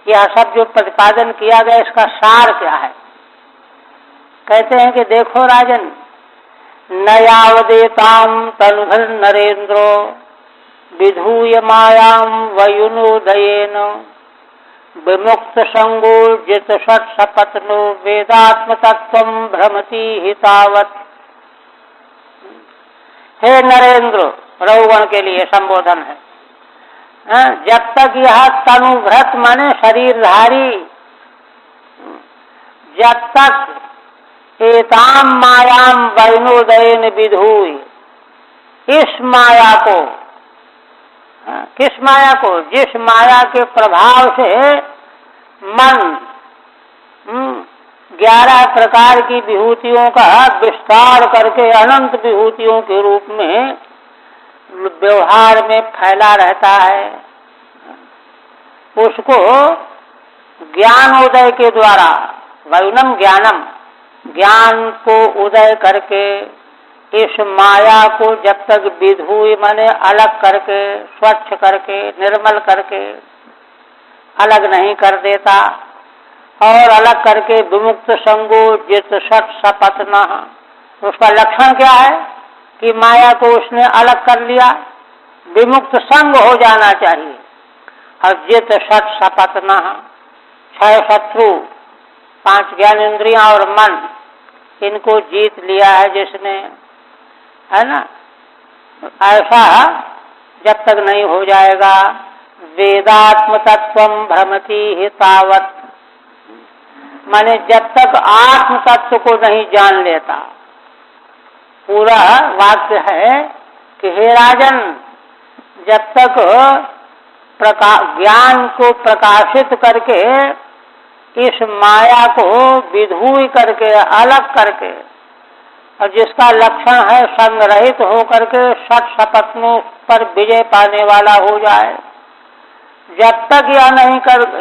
Speaker 1: यह सब जो प्रतिपादन किया गया इसका सार क्या है। कहते हैं कि देखो राजन, नयावदेताम तनुभर नरेंद्रो विधूय मायाम वयुनोदयेन विमुक्त संगोर्जित षट सपत्नो वेदात्म तत्वम भ्रमति हितावत। हे नरेंद्र, रघुगण के लिए संबोधन है। जब तक यह तनुभृत माने शरीरधारी, जब तक एताम मायाम वैनोदयन विधुई, इस माया को, किस माया को, जिस माया के प्रभाव से मन 11 प्रकार की विभूतियों का विस्तार करके अनंत विभूतियों के रूप में व्यवहार में फैला रहता है, उसको ज्ञानोदय के द्वारा, वैनम ज्ञानम, ज्ञान को उदय करके इस माया को जब तक विधुई माने अलग करके, स्वच्छ करके, निर्मल करके अलग नहीं कर देता, और अलग करके विमुक्त संगो जित सट सपतना, उसका लक्षण क्या है कि माया को उसने अलग कर लिया, विमुक्त संग हो जाना चाहिए। और जित सट सपतना, 6 शत्रु, 5 ज्ञानेंद्रियां और मन, इनको जीत लिया है जिसने, है ना। ऐसा जब तक नहीं हो जाएगा, वेदात्म तत्वम भ्रमति हितावत, माने जब तक आत्म तत्व को नहीं जान लेता। पूरा वाक्य है कि हे राजन, जब तक ज्ञान को प्रकाशित करके इस माया को विधुई करके, अलग करके, और जिसका लक्षण है संग्रहित होकर के षट सपत्नों पर विजय पाने वाला हो जाए, जब तक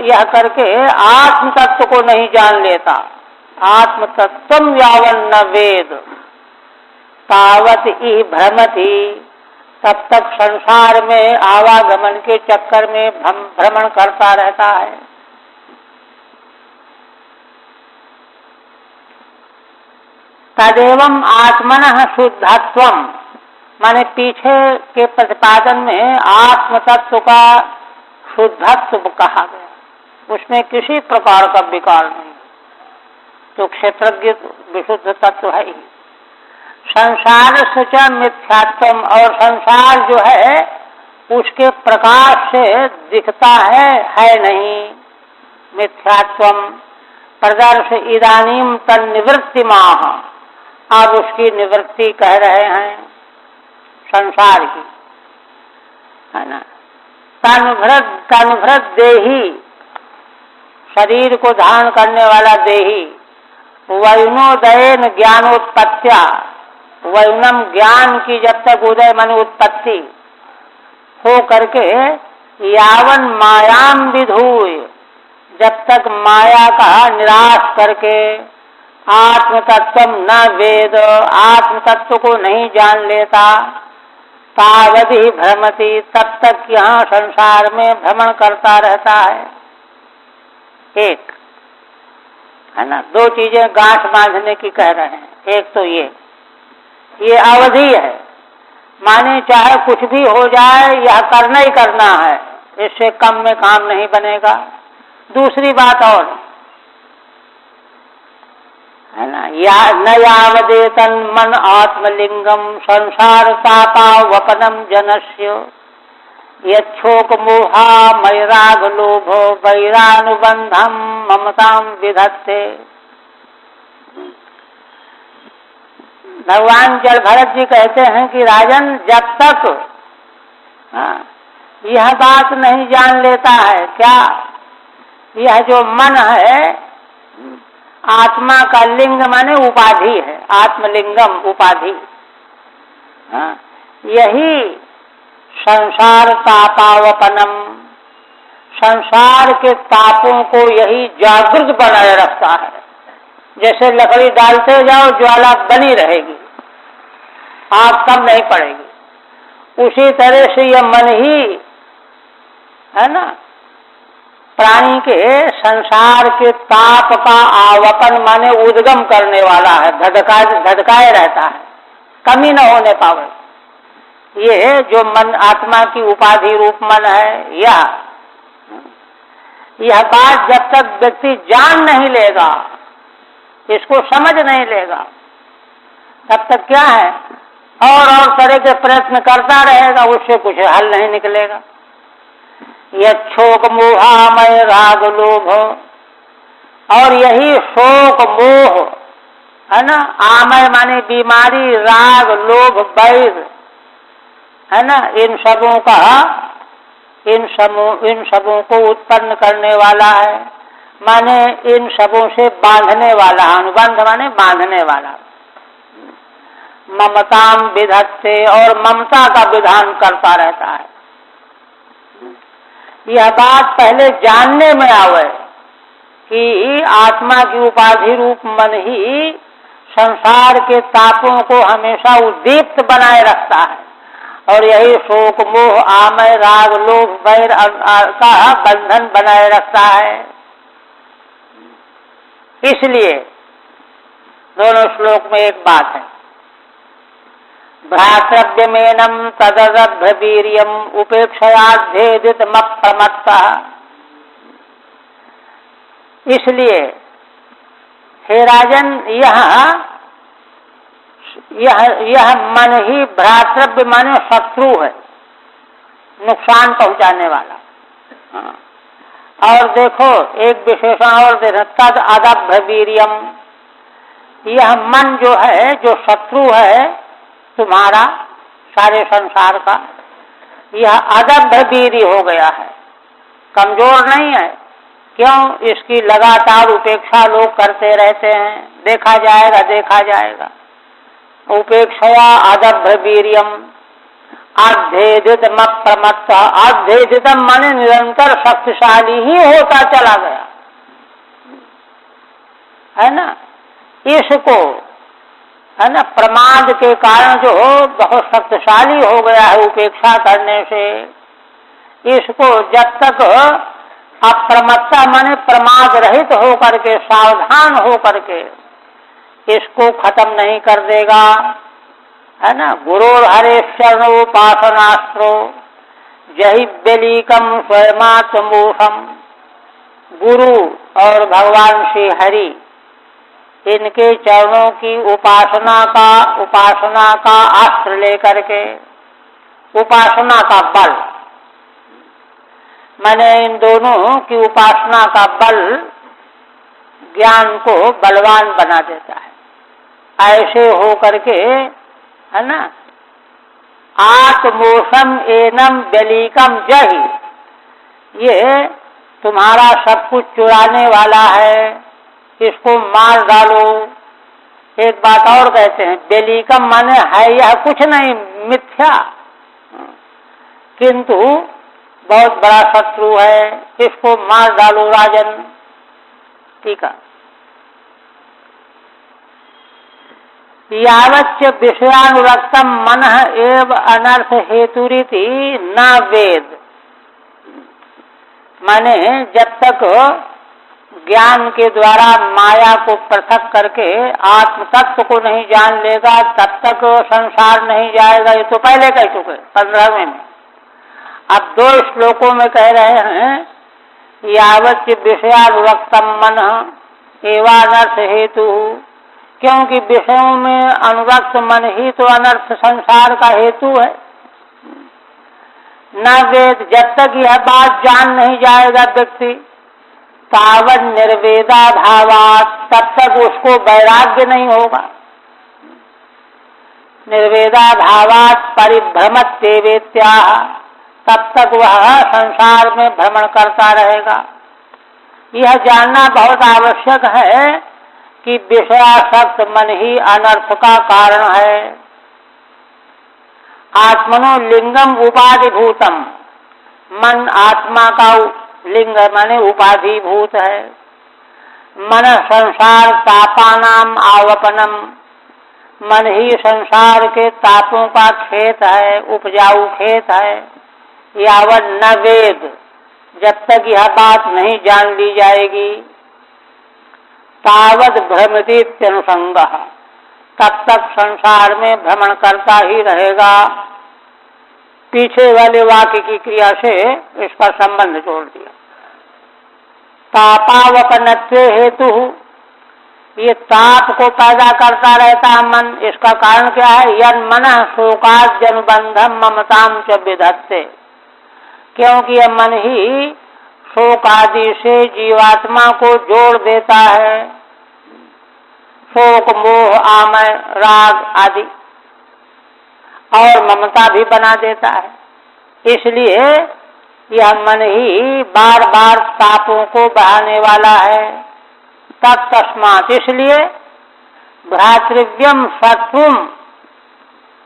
Speaker 1: यह करके आत्म तत्व को नहीं जान लेता, आत्म तत्वम यावन न वेद तावत ही भ्रमति, तब तक संसार में आवागमन के चक्कर में भ्रमण करता रहता है। तदेवं आत्मनः शुद्धत्वम, माने पीछे के प्रतिपादन में आत्म तत्व का शुद्धत्व कहा गया, उसमें किसी प्रकार का विकार नहीं, तो क्षेत्रज्ञ विशुद्ध तत्व है ही। संसार से च मिथ्यात्वम, और संसार जो है उसके प्रकाश से दिखता है नहीं, मिथ्यात्वम प्रदर्श इदानीम तन्निवृत्ति माह, अब उसकी निवृत्ति कह रहे हैं संसार की, है ना। तनुभृत देही, शरीर को धारण करने वाला देही, वैनोदयन ज्ञानोत्पत्त्या, वैनम ज्ञान की जब तक उदय मन उत्पत्ति हो करके, यावन मायाम विधुय, जब तक माया का निराश करके आत्म तत्व न वेद, आत्म तत्व को नहीं जान लेता, तावधि भ्रमति, तब तक यहाँ संसार में भ्रमण करता रहता है। एक है ना, दो चीजें गांठ बांधने की कह रहे हैं। एक तो ये अवधि है, माने चाहे कुछ भी हो जाए यह करना ही करना है, इससे कम में काम नहीं बनेगा। दूसरी बात और है ना, या न यावदेतन मन आत्मलिंगम संसार तापावपनम जनस्य यच्छोक मोहा मैराग लोभो वैरानुबंधम ममताम विधत्ते। भगवान जल भरत जी कहते हैं कि राजन, जब तक यह बात नहीं जान लेता है, क्या यह जो मन है आत्मा का लिंग माने उपाधि है, आत्मलिंगम उपाधि, यही संसार तापावपनम, संसार के तापों को यही जागृत बनाए रखता है। जैसे लकड़ी डालते जाओ ज्वाला बनी रहेगी, आग कम नहीं पड़ेगी। उसी तरह से यह मन ही है ना, प्राणी के संसार के ताप का आवपन माने उद्गम करने वाला है, धधकाए रहता है, कमी न होने पावे। ये जो मन आत्मा की उपाधि रूप मन है, यह बात जब तक व्यक्ति जान नहीं लेगा, इसको समझ नहीं लेगा, तब तक क्या है, और तरह के प्रयत्न करता रहेगा, उससे कुछ हल नहीं निकलेगा। यच्छोक मोहामय राग लोभ, और यही शोक मोह है ना, आमय माने बीमारी, राग लोभ वैर है ना, इन सबों को उत्पन्न करने वाला है, माने इन सबों से बांधने वाला, अनुबंध माने बांधने वाला। ममताम विधत्ते, और ममता का विधान करता रहता है। यह बात पहले जानने में आवे कि आत्मा की उपाधि रूप मन ही संसार के तापों को हमेशा उद्दीप्त बनाए रखता है, और यही शोक मोह आमय राग लोभ वैर का बंधन बनाए रखता है। इसलिए दोनों श्लोक में एक बात है, भ्रातृव्यमेनम तदरभ्रवीर्यम उपेक्षयाध्येदितमप्रमत्तः। इसलिए हे राजन, यह मन ही भ्रातृव्य माने शत्रु है, नुकसान पहुंचाने वाला। और देखो एक विशेषण और देना, तद अदभ्रवीर्यम, यह मन जो है, जो शत्रु है तुम्हारा सारे संसार का, यह अदभ्रवीर्य हो गया है, कमजोर नहीं है। क्यों? इसकी लगातार उपेक्षा लोग करते रहते हैं, देखा जाएगा देखा जाएगा। उपेक्षया अदभ्रवीर्यम अध्येदितम प्रमत्त, अध्येदितम माने निरंतर शक्तिशाली ही होता चला गया है ना। इसको है ना, प्रमाद के कारण जो बहुत शक्तिशाली हो गया है उपेक्षा करने से, इसको जब तक अप्रमत्ता माने प्रमाद रहित होकर के, सावधान होकर के इसको खत्म नहीं कर देगा है ना। गुरु हरे शरणोपासनास्त्रो जहि बेलीकम स्वयमात्मोहम, गुरु और भगवान श्री हरि, इनके चरणों की उपासना का अस्त्र लेकर के, उपासना का बल माने इन दोनों की उपासना का बल ज्ञान को बलवान बना देता है। ऐसे हो करके है ना, आत्मोषम एनम बलीकम जहि, ये तुम्हारा सब कुछ चुराने वाला है, इसको मार डालो। एक बात और कहते हैं, बेलीकम माने है यह कुछ नहीं, मिथ्या, किंतु बहुत बड़ा शत्रु है, इसको मार डालो राजन। ठीक है। यावच्च विषयानुरक्तम मन एव अनर्थ हेतुरीति न वेद। माने जब तक ज्ञान के द्वारा माया को पृथक करके आत्म तत्व को नहीं जान लेगा तब तक संसार नहीं जाएगा। ये तो पहले कह चुके 15वें में। अब 2 श्लोकों में कह रहे हैं यावच्च विषयानुरक्तम मन एवानर्थ हेतु, क्योंकि विषयों में अनुरक्त मन ही तो अनर्थ संसार का हेतु है। न वेद, जब तक यह बात जान नहीं जाएगा व्यक्ति तावत निर्वेदा भावात, तब तक उसको वैराग्य नहीं होगा। निर्वेदा भावात परिभ्रमत देवेत्या, तब तक वह संसार में भ्रमण करता रहेगा। यह जानना बहुत आवश्यक है कि विषयासक्त मन ही अनर्थ का कारण है। आत्मनो लिंगम उपाधिभूतम, मन आत्मा का लिंग माने उपाधिभूत है। मन संसार तापानाम आवपनम, मन ही संसार के तापों का खेत है, उपजाऊ खेत है। यावत न वेद, जब तक यह बात नहीं जान ली जाएगी तावत भ्रमतीत्यनुसंगः, तब तक संसार में भ्रमण करता ही रहेगा। पीछे वाले वाक्य की क्रिया से इसका संबंध जोड़ दिया। तापावपनत्वे हेतु, ये ताप को पैदा करता रहता है मन। इसका कारण क्या है? यन मनः शोकाद्यनुबंधम ममताम च विधत्ते, क्योंकि यह मन ही शोक आदि से जीवात्मा को जोड़ देता है। शोक मोह आमय राग आदि, और ममता भी बना देता है। इसलिए यह मन ही बार बार तापों को बढ़ाने वाला है। तत्तस्मात्, इसलिए भ्रातृव्यम शत्रुम,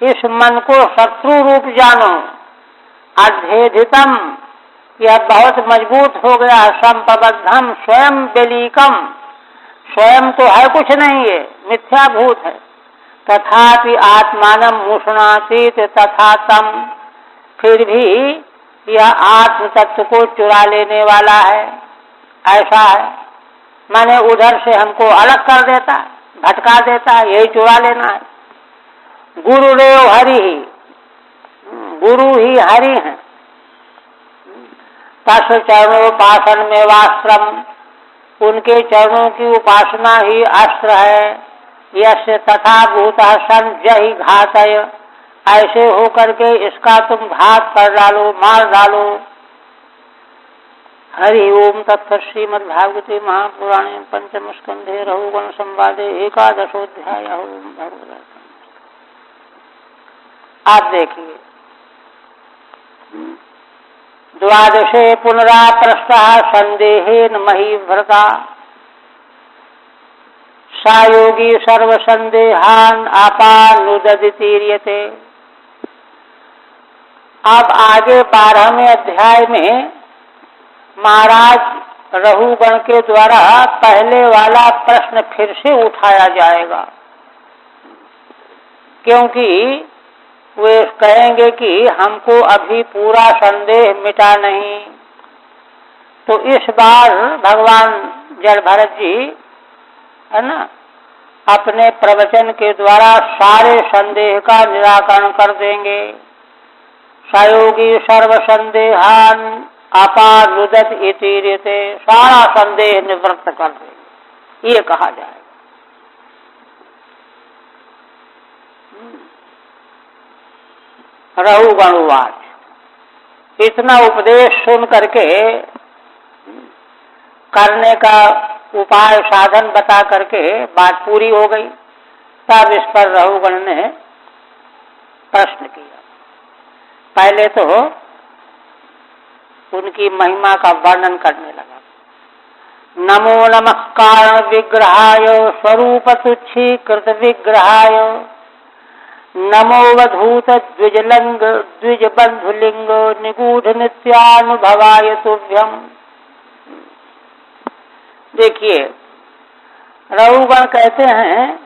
Speaker 1: इस मन को शत्रु रूप जानो। अध्येधितम, यह बहुत मजबूत हो गया। संपबद्धम स्वयं बेलीकम, स्वयं तो है कुछ नहीं, ये मिथ्याभूत है। तथापि आत्मानम मुष्णातीत तथा तम, फिर भी यह आत्म तत्व को चुरा लेने वाला है। ऐसा है, माने उधर से हमको अलग कर देता है, भटका देता है, यही चुरा लेना है। गुरुदेव हरि ही, गुरु ही हरि हैं। तस् चरणोपासन में वास्त्रम, उनके चरणों की उपासना ही अस्त्र है। यश तथा भूतः सन जहि घातय, ऐसे होकर के इसका तुम घात कर डालो, मार डालो। हरि ओम तत्सत। श्रीमद्भागवते महापुराणे पंचम स्कंधे रघुगण संवादे एकादशोध्याय। ओम भगवते। आप देखिए, द्वादशे पुनरा प्रस्तः संदेहेन महीभृता, सायोगी सर्वसंदेहान आपानुदतीर्यते। अब आगे 12वें अध्याय में महाराज रहुगण के द्वारा पहले वाला प्रश्न फिर से उठाया जाएगा, क्योंकि वे कहेंगे कि हमको अभी पूरा संदेह मिटा नहीं। तो इस बार भगवान जड़ भरत जी है ना, अपने प्रवचन के द्वारा सारे संदेह का निराकरण कर देंगे। सयोगी सर्व संदेहान अपानुदत इति रीते, सारा संदेह निवृत्त कर देंगे, ये कहा जाए। रहुगणवाच, इतना उपदेश सुन करके करने का उपाय साधन बता करके बात पूरी हो गई। तब इस पर रहुगण ने प्रश्न किया। पहले तो उनकी महिमा का वर्णन करने लगा। नमो नमः कारण विग्रहाय स्वरूप तुच्छीकृत विग्रहाय, नमोवधूत द्विजलिंग द्विज बंधुलिंग निगूढ़ नित्यानुभवाय तुभ्यम। देखिए, रहुगण कहते हैं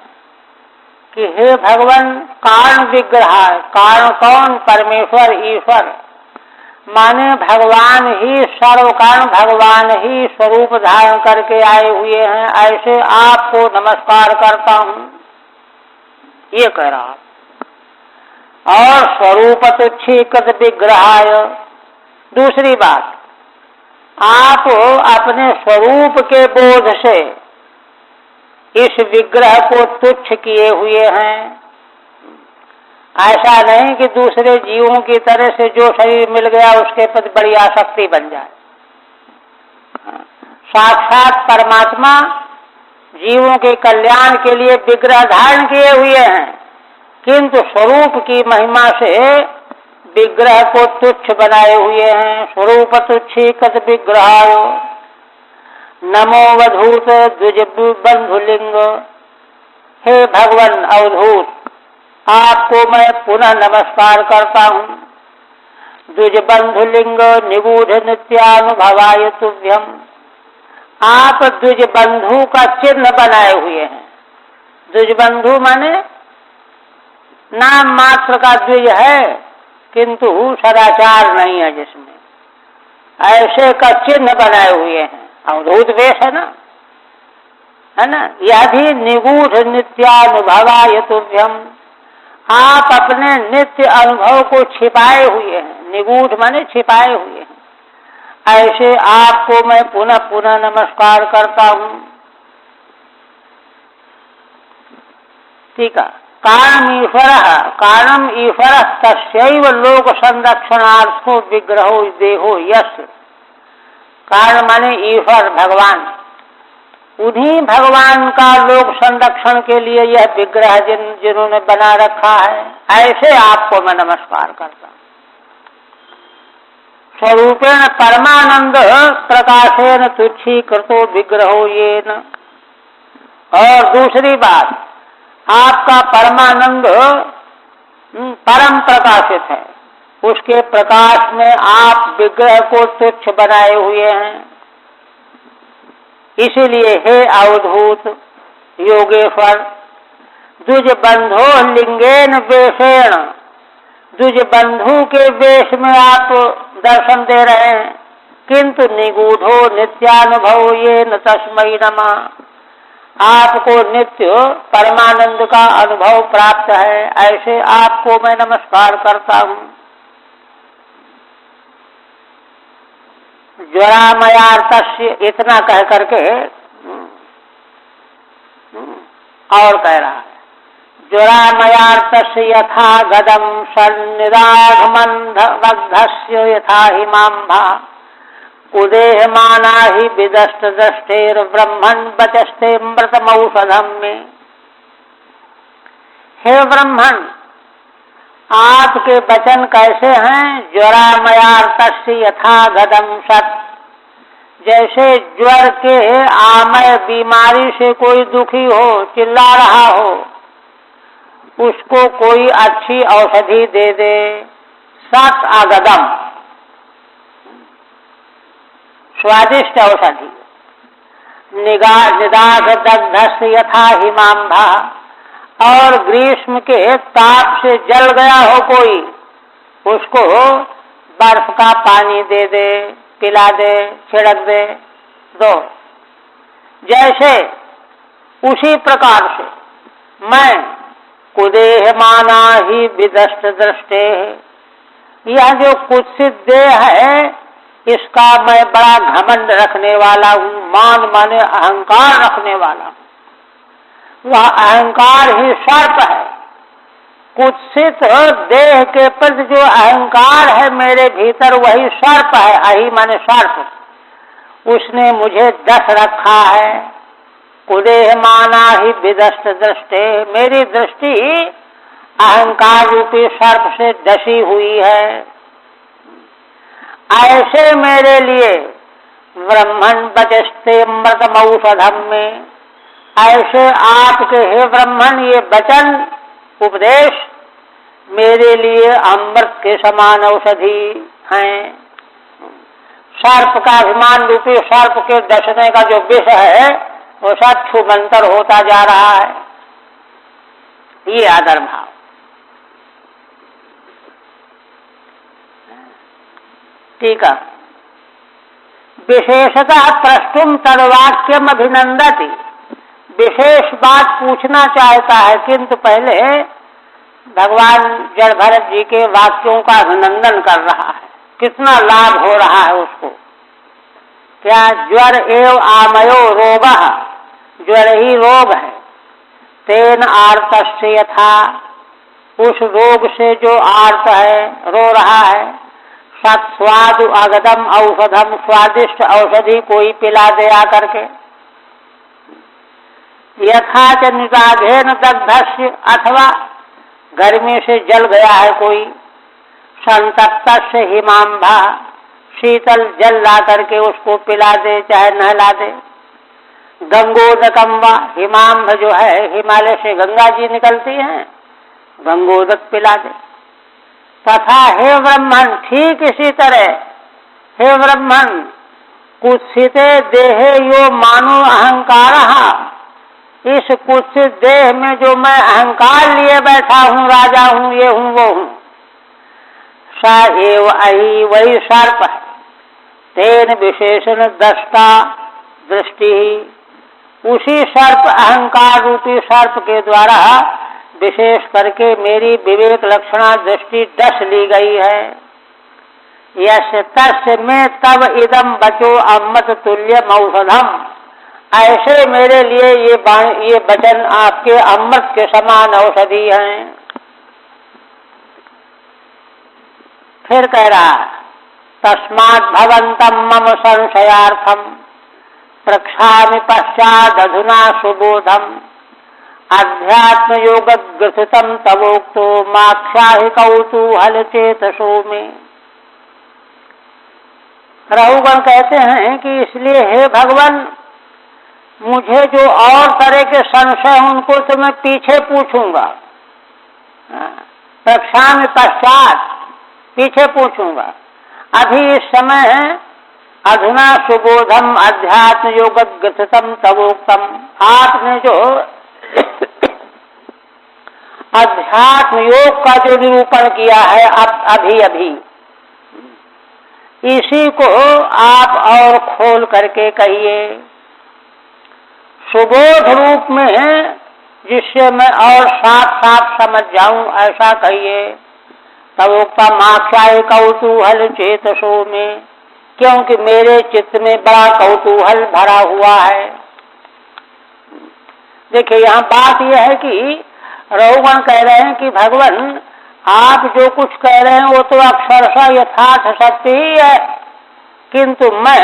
Speaker 1: कि हे भगवान कारण विग्रह, कारण कौन? परमेश्वर, ईश्वर, माने भगवान ही सर्व कारण, भगवान ही स्वरूप धारण करके आए हुए हैं, ऐसे आपको नमस्कार करता हूं, ये कह रहा। और स्वरूप तुच्छीकृत विग्रहाय, दूसरी बात, आप अपने स्वरूप के बोध से इस विग्रह को तुच्छ किए हुए हैं। ऐसा नहीं कि दूसरे जीवों की तरह से जो शरीर मिल गया उसके प्रति बड़ी आसक्ति बन जाए। साक्षात परमात्मा जीवों के कल्याण के लिए विग्रह धारण किए हुए हैं, किंतु स्वरूप की महिमा से विग्रह को तुच्छ बनाए हुए हैं। स्वरूप तुच्छीकृत विग्रहाय नमो वधूत द्विज बंधुलिंग, हे भगवान अवधूत, आपको मैं पुनः नमस्कार करता हूँ। द्विज बंधुलिंग निगूढ़ नित्यानुभवाय तुभ्यम, आप द्विज बंधु का चिन्ह बनाए हुए हैं। द्विज बंधु माने नाम मात्र का द्विज है, किंतु सदाचार नहीं है जिसमें, ऐसे का चिन्ह बनाए हुए हैं। अवधूत वेश है ना, यदि निगूढ़ नित्यानुभवाय तुभ्यम, आप अपने नित्य अनुभव को छिपाए हुए हैं। निगूढ़ माने छिपाए हुए हैं, ऐसे आपको मैं पुनः पुनः नमस्कार करता हूं। ठीक है। कारणम ईश्वर तस्यैव लोक संरक्षणार्थो विग्रहो देहो यश, कारण माने ईश्वर भगवान, उन्हीं भगवान का लोक संरक्षण के लिए यह विग्रह जिन्होंने बना रखा है, ऐसे आपको मैं नमस्कार करता हूं। स्वरूपेण परमानंद प्रकाशेन तुच्छीकृतो विग्रहो येन, और दूसरी बात, आपका परमानंद परम प्रकाशित है, उसके प्रकाश में आप विग्रह को तुच्छ बनाए हुए हैं। इसीलिए हे अवधूत योगेश्वर, द्विज बंधो लिंगेन वेशेण, द्विज बंधु के वेश में आप दर्शन दे रहे हैं, किंतु निगूढ़ो नित्यानुभव ये न तस्मै नमः, आपको नित्य परमानंद का अनुभव प्राप्त है, ऐसे आपको मैं नमस्कार करता हूं। ज्वरामयार्तस्य, इतना कह करके और कह रहा है, ज्वरामयार्तस्य यथा गदम सन्निदाघमन्धस्य यथा हिमांभा, उदेहमाना ही विदष्ट दृष्टेर ब्रह्मण बचस्ते मृतमौषधम में। हे ब्रह्मण, आपके वचन कैसे हैं? ज्वरामयार्तस्य यथा गदम सत, जैसे ज्वर के आमय बीमारी से कोई दुखी हो, चिल्ला रहा हो, उसको कोई अच्छी औषधि दे दे। सत आगदम, स्वादिष्ट औषधि। निदाघ दग्धस्य यथा हिमांभा, और ग्रीष्म के ताप से जल गया हो कोई, उसको बर्फ का पानी दे दे, पिला दे, छिड़क दे, दो। जैसे उसी प्रकार से मैं कुदेहमाना ही विदष्ट दृष्टे, यह जो कुत्सित देह है, इसका मैं बड़ा घमंड रखने वाला हूँ, मान माने अहंकार रखने वाला हूँ। वह अहंकार ही सर्प है। कुत्सित देह के प्रति जो अहंकार है मेरे भीतर, वही सर्प है। अहि माने सर्प, उसने मुझे डस रखा है। कुदेह माना ही विदष्ट दृष्टे, मेरी दृष्टि अहंकार रूपी सर्प से डसी हुई है। ऐसे मेरे लिए ब्रह्मण बचस्ते मृतमौषधम में, ऐसे आपके हे ब्रह्मण ये वचन उपदेश मेरे लिए अमृत के समान औषधि हैं। सर्प का अभिमान रूपी सर्प के डसने का जो विष है, वो सब छुमंतर होता जा रहा है। ये आदर भाव। ठीक है। विशेषतः प्रष्टुम तद्वाक्यम अभिनंदति, विशेष बात पूछना चाहता है, किंतु पहले भगवान जड़ भरत जी के वाक्यों का अभिनंदन कर रहा है। कितना लाभ हो रहा है उसको। क्या ज्वर एव आमयो रोग, ज्वर ही रोग है। तेन आर्तस्य यथा, उस रोग से जो आर्त है, रो रहा है। सत्स्वादु अगदम औषधम, स्वादिष्ट औषधि कोई पिला दे आकर के। यथा च निराधेन दग्धस्य, अथवा गर्मी से जल गया है कोई। संतप्तस्य हिमांभा, शीतल जल ला करके उसको पिला दे, चाहे नहला दे। गंगोदकम वा, हिमांभ जो है हिमालय से गंगा जी निकलती हैं, गंगोदक पिला दे। तथा हे ब्रह्मन, ठीक इसी तरह हे ब्रह्मन, कुत्सिते देहे यो मानो अहंकार, इस कुत्सित देह में जो मैं अहंकार लिए बैठा हूँ, राजा हूँ, ये हूँ वो हूँ। सा एव अहि, वही सर्प है। तेन विशेषण दृष्टा, दृष्टि, उसी सर्प अहंकार रूपी सर्प के द्वारा विशेष करके मेरी विवेक लक्षणा दृष्टि डस ली गई है। यश तस्य में तब इदम बचो अमृत तुल्य औषधम, ऐसे मेरे लिए ये वचन आपके अमृत के समान औषधि हैं। फिर कह रहा है, तस्मात् भवन्तम मम संशयार्थम प्रक्षामि पश्चाद अधुना सुबोधम, अध्यात्म योग ग्रथितम तवोक्तो माख्याहि कौतूहल चेतसो में। रघुगण कहते हैं कि इसलिए हे भगवान, मुझे जो और तरह के संशय उनको तो मैं पीछे पूछूंगा, प्रक्षामि पश्चात, पीछे पूछूंगा। अभी इस समय अधुना सुबोधम अध्यात्म योग ग्रथितम तवोक्तम, आपने जो अध्यात्म योग का जो निरूपण किया है अभी अभी, इसी को आप और खोल करके कहिए, सुबोध रूप में, जिससे मैं और साफ साफ समझ जाऊं, ऐसा कहिए। तवोक्ता माख्याय कौतूहल चेतसो में, क्योंकि मेरे चित्त में बड़ा कौतूहल भरा हुआ है। देखिए यहाँ बात यह है कि रघुगण कह रहे हैं कि भगवान, आप जो कुछ कह रहे हैं वो तो अक्षरशः यथार्थ सत्य ही है, किंतु मैं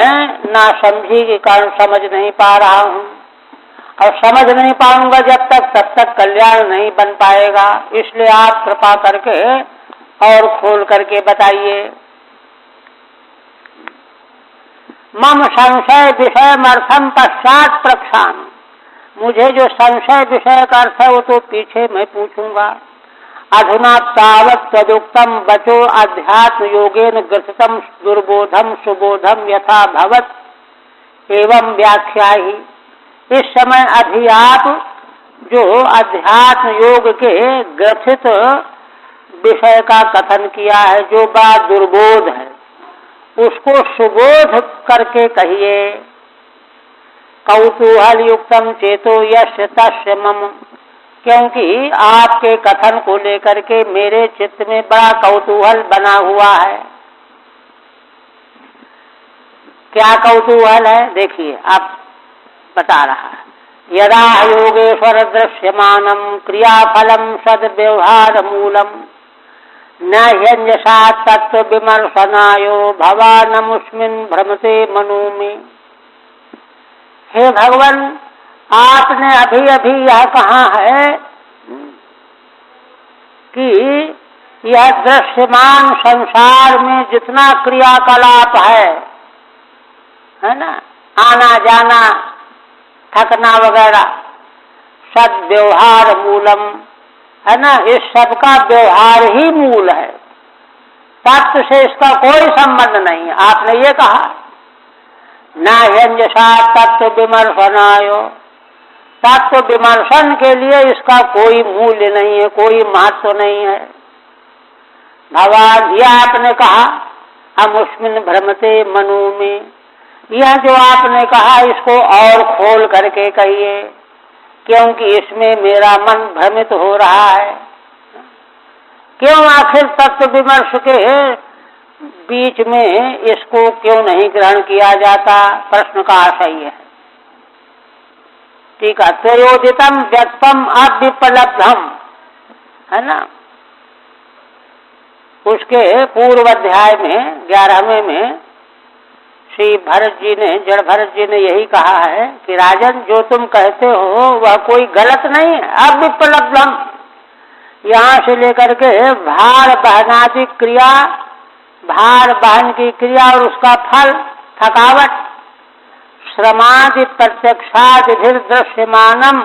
Speaker 1: नासमझी के कारण समझ नहीं पा रहा हूँ, और समझ नहीं पाऊंगा जब तक, तब तक कल्याण नहीं बन पाएगा। इसलिए आप कृपा करके और खोल करके बताइए। मम संशय विषय अर्थम पश्चात प्रक्षाम, मुझे जो संशय विषय का अर्थ है वो तो पीछे मैं पूछूंगा। अधुना तावत् तदुक्तम बचो अध्यात्म योगेन ग्रथितम दुर्बोधम सुबोधम यथा भवत एवं व्याख्याहि, इस समय अभी आप जो अध्यात्म योग के ग्रथित विषय का कथन किया है, जो बात दुर्बोध है, उसको सुबोध करके कहिए। कौतूहल युक्तम चेतो यस्य तस्य मम, क्योंकि आपके कथन को लेकर के मेरे चित्त में बड़ा कौतूहल बना हुआ है। क्या कौतूहल है, देखिए आप बता रहा है। यदा योगेश्वर दृश्यमानम क्रियाफलम सद्व्यवहार मूलम न ह्यंजसा तत्व विमर्शनायो भवानमुस्मिन् भ्रमते मनो में। हे भगवान, आपने अभी अभी यह कहा है कि यह दृश्यमान संसार में जितना क्रियाकलाप है ना, आना जाना थकना वगैरह, सद्व्यवहार मूलम है ना, इस सब का व्यवहार ही मूल है, तत्व से इसका कोई संबंध नहीं है। आपने ये कहा ना ह्यंजसा तत्व विमर्शनायो, तत्व विमर्शन के लिए इसका कोई मूल्य नहीं है, कोई महत्व नहीं है। भगवान, यह आपने कहा अमुष्मिन भ्रमते मनु में, यह जो आपने कहा इसको और खोल करके कहिए, क्योंकि इसमें मेरा मन भ्रमित हो रहा है। क्यों आखिर तत्व विमर्श के बीच में इसको क्यों नहीं ग्रहण किया जाता? प्रश्न का आशय है। ठीक है, त्रयोदितम व्यक्तम अविपलब्धम, है ना। उसके पूर्व अध्याय में 11वें में श्री भरत जी ने, जड़ भरत जी ने यही कहा है कि राजन, जो तुम कहते हो वह कोई गलत नहीं है। अविपलब्धम, यहाँ से लेकर के भार बहनादि क्रिया, भार बहन की क्रिया और उसका फल थकावट, श्रमादि प्रत्यक्षादि भी दृश्यमानम,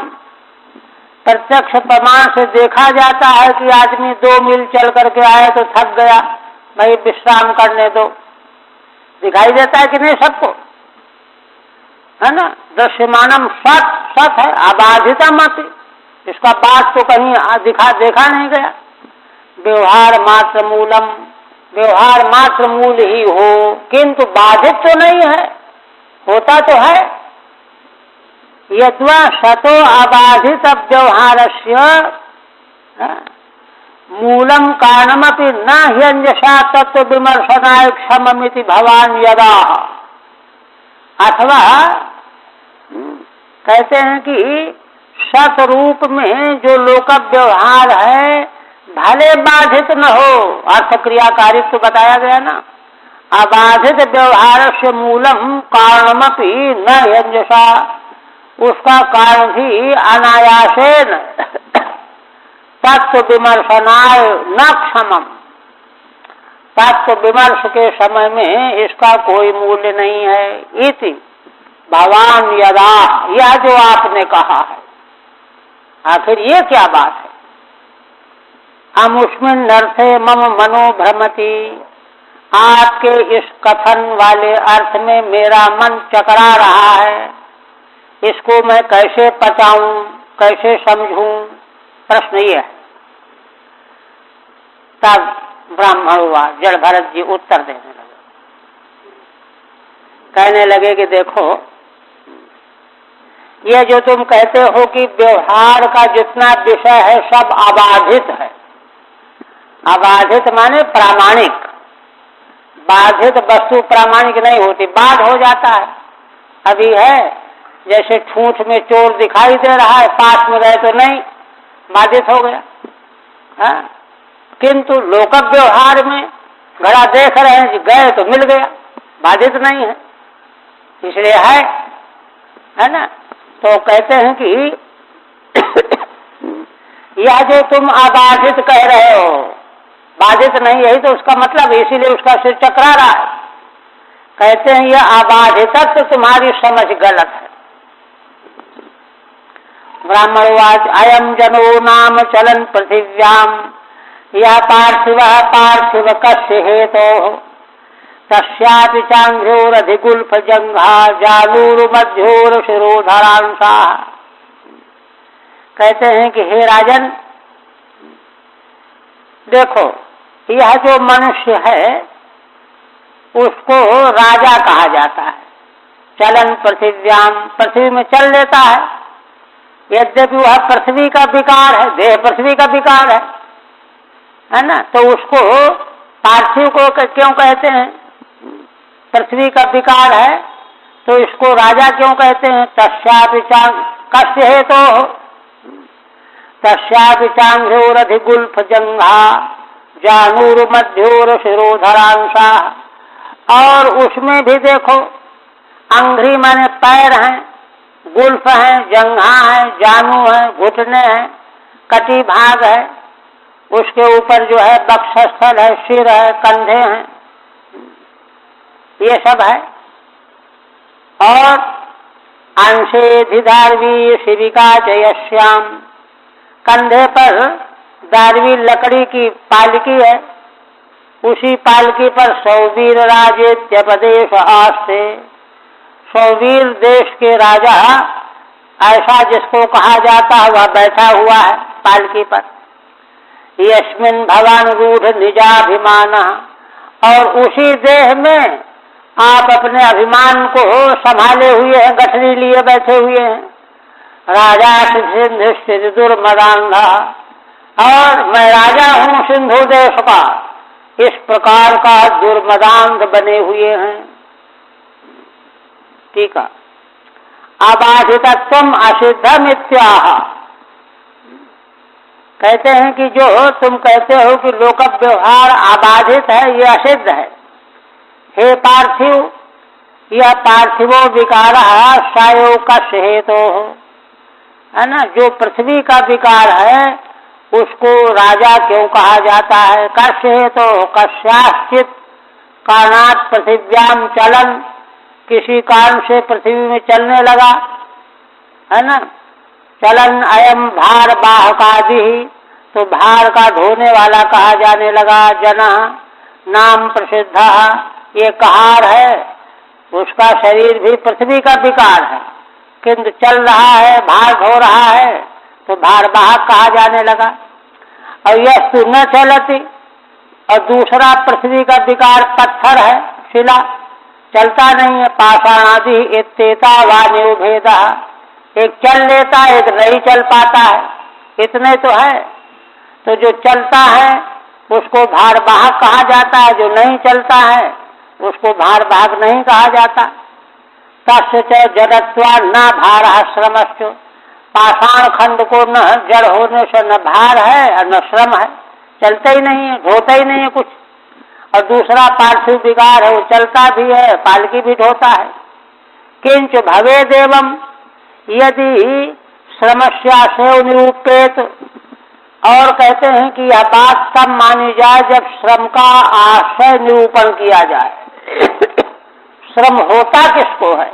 Speaker 1: प्रत्यक्ष प्रमाण से देखा जाता है कि आदमी 2 मील चल करके आए तो थक गया, भाई विश्राम करने दो, दिखाई देता है कि नहीं सबको, है ना। दृश्यमानम सत है, अबाधितम अपि, इसका बात तो कहीं देखा नहीं गया। व्यवहार मात्र मूलम, व्यवहार मात्र मूल ही हो, किंतु बाधित तो नहीं है, होता तो है। यद्वा सतो अबाधित व्यवहारस्य मूलम कारणमपि न ह्यंजसा तत्व विमर्शनाय क्षममिति भवान यदा, अथवा कहते हैं कि सत रूप में जो लोक व्यवहार है भले बाधित न हो, अर्थ क्रियाकारित्व बताया गया ना, अबाधित व्यवहार से मूलम कारणमपि न ह्यंजसा, उसका कारण भी अनायासेन तत्व विमर्शनाय न क्षमम, तत्व विमर्श के समय में इसका कोई मूल्य नहीं है। इति भगवान यदा, यह जो आपने कहा है, आखिर ये क्या बात है? अमुष्मिन नर्थे मम मनो भ्रमति, आपके इस कथन वाले अर्थ में मेरा मन चकरा रहा है, इसको मैं कैसे पचाऊं, कैसे समझूं? प्रश्न ये है। तब ब्राह्मण हुआ, जड़ भरत जी उत्तर देने लगे, कहने लगे कि देखो, ये जो तुम कहते हो कि व्यवहार का जितना विषय है सब अबाधित है, अबाधित माने प्रामाणिक, बाधित वस्तु प्रामाणिक नहीं होती, बाध हो जाता है। अभी है जैसे ठूंठ में चोर दिखाई दे रहा है, पास में गए तो नहीं, बाधित हो गया। हाँ? किंतु लोक व्यवहार में घड़ा देख रहे हैं, गए तो मिल गया, बाधित नहीं है, इसलिए है ना। तो कहते हैं कि यह जो तुम अबाधित कह रहे हो, बाधित नहीं, यही तो उसका मतलब, इसीलिए उसका सिर चकरा रहा है। कहते हैं यह अबाधितत्व तुम्हारी समझ गलत है। ब्राह्मणवाच अयम जनो नाम चलन पृथिव्याम, यह पार्थिव पार्थिव कस्य हेतोः, तस्यापि चांघ्रोरधिगुल्फ जंघा जालूर्मध्योर शिरोधरांसा। कहते हैं कि हे राजन, देखो, यह जो मनुष्य है उसको राजा कहा जाता है। चलन पृथिव्याम, पृथ्वी में चल लेता है, यद्यपि वह पृथ्वी का विकार है, देह पृथ्वी का विकार है ना। तो उसको पार्थिव को क्यों कहते हैं? पृथ्वी का विकार है, तो इसको राजा क्यों कहते हैं? तस्यापि कस्य हेतोः, तस्यापि चांघ्रोरधिगुल्फ जंघा जानुर्मध्योर शिरोधरांसा। और उसमें भी देखो, अंघ्री माने पैर हैं, गुल्फ हैं, जंघा है, जानू है, घुटने हैं, कटी भाग है, उसके ऊपर जो है वक्षस्थल है, सिर है, कंधे हैं, ये सब है। और अंशे धिधार्वी शिविका जयश्याम, कंधे पर दारवी लकड़ी की पालकी है, उसी पालकी पर सौवीर राजेत्यपदेश आस्ते, सौवीर देश के राजा ऐसा जिसको कहा जाता है वह बैठा हुआ है पालकी पर। यस्मिन् भवान रूढ़ निजाभिमान, और उसी देह में आप अपने अभिमान को संभाले हुए हैं, गठरी लिए बैठे हुए हैं। राजा सिंधु स्थित दुर्मदांधा, और मैं राजा हूँ सिंधु देश का, इस प्रकार का दुर्मदांध बने हुए हैं। ठीक है। अबाधितत्वम असिद्धम इत्याह, कहते हैं कि जो तुम कहते हो कि लोक व्यवहार अबाधित है, ये असिद्ध है। हे पार्थिव, यह पार्थिवो विकार सायो कश हेतु है ना। जो पृथ्वी का विकार है उसको राजा क्यों कहा जाता है? कश हेतु, कस्याश्चित कारणात् पृथिव्याम चलन, किसी कारण से पृथ्वी में चलने लगा, है ना। चलन अयम भार बाहकादि, तो भार का ढोने वाला कहा जाने लगा। जना नाम प्रसिद्ध, ये कहार है, उसका शरीर भी पृथ्वी का विकार है, किंतु चल रहा है, भार ढो रहा है, तो भार वाहक कहा जाने लगा। और यह तू न चलती, और दूसरा पृथ्वी का विकार पत्थर है, शिला, चलता नहीं है। पाषाणादि इत्येता वान्यो भेदा, एक चल लेता है, एक नहीं चल पाता है, इतने तो है। तो जो चलता है उसको भार वाहक कहा जाता है, जो नहीं चलता है उसको भार वाहक नहीं कहा जाता। तस्य च जड़त्वा न भार श्रमश्च, पाषाण खंड को न जड़ होने से न भार है और न श्रम है, चलता ही नहीं है, ढोता ही नहीं है कुछ। और दूसरा पार्थिव विकार है, वो चलता भी है, पालकी भी ढोता है। किंच भवे देवम, यदि श्रमस्या से निरूपेत, और कहते हैं कि यह बात तब मानी जाए जब श्रम का आशय निरूपण किया जाए। श्रम होता किसको है?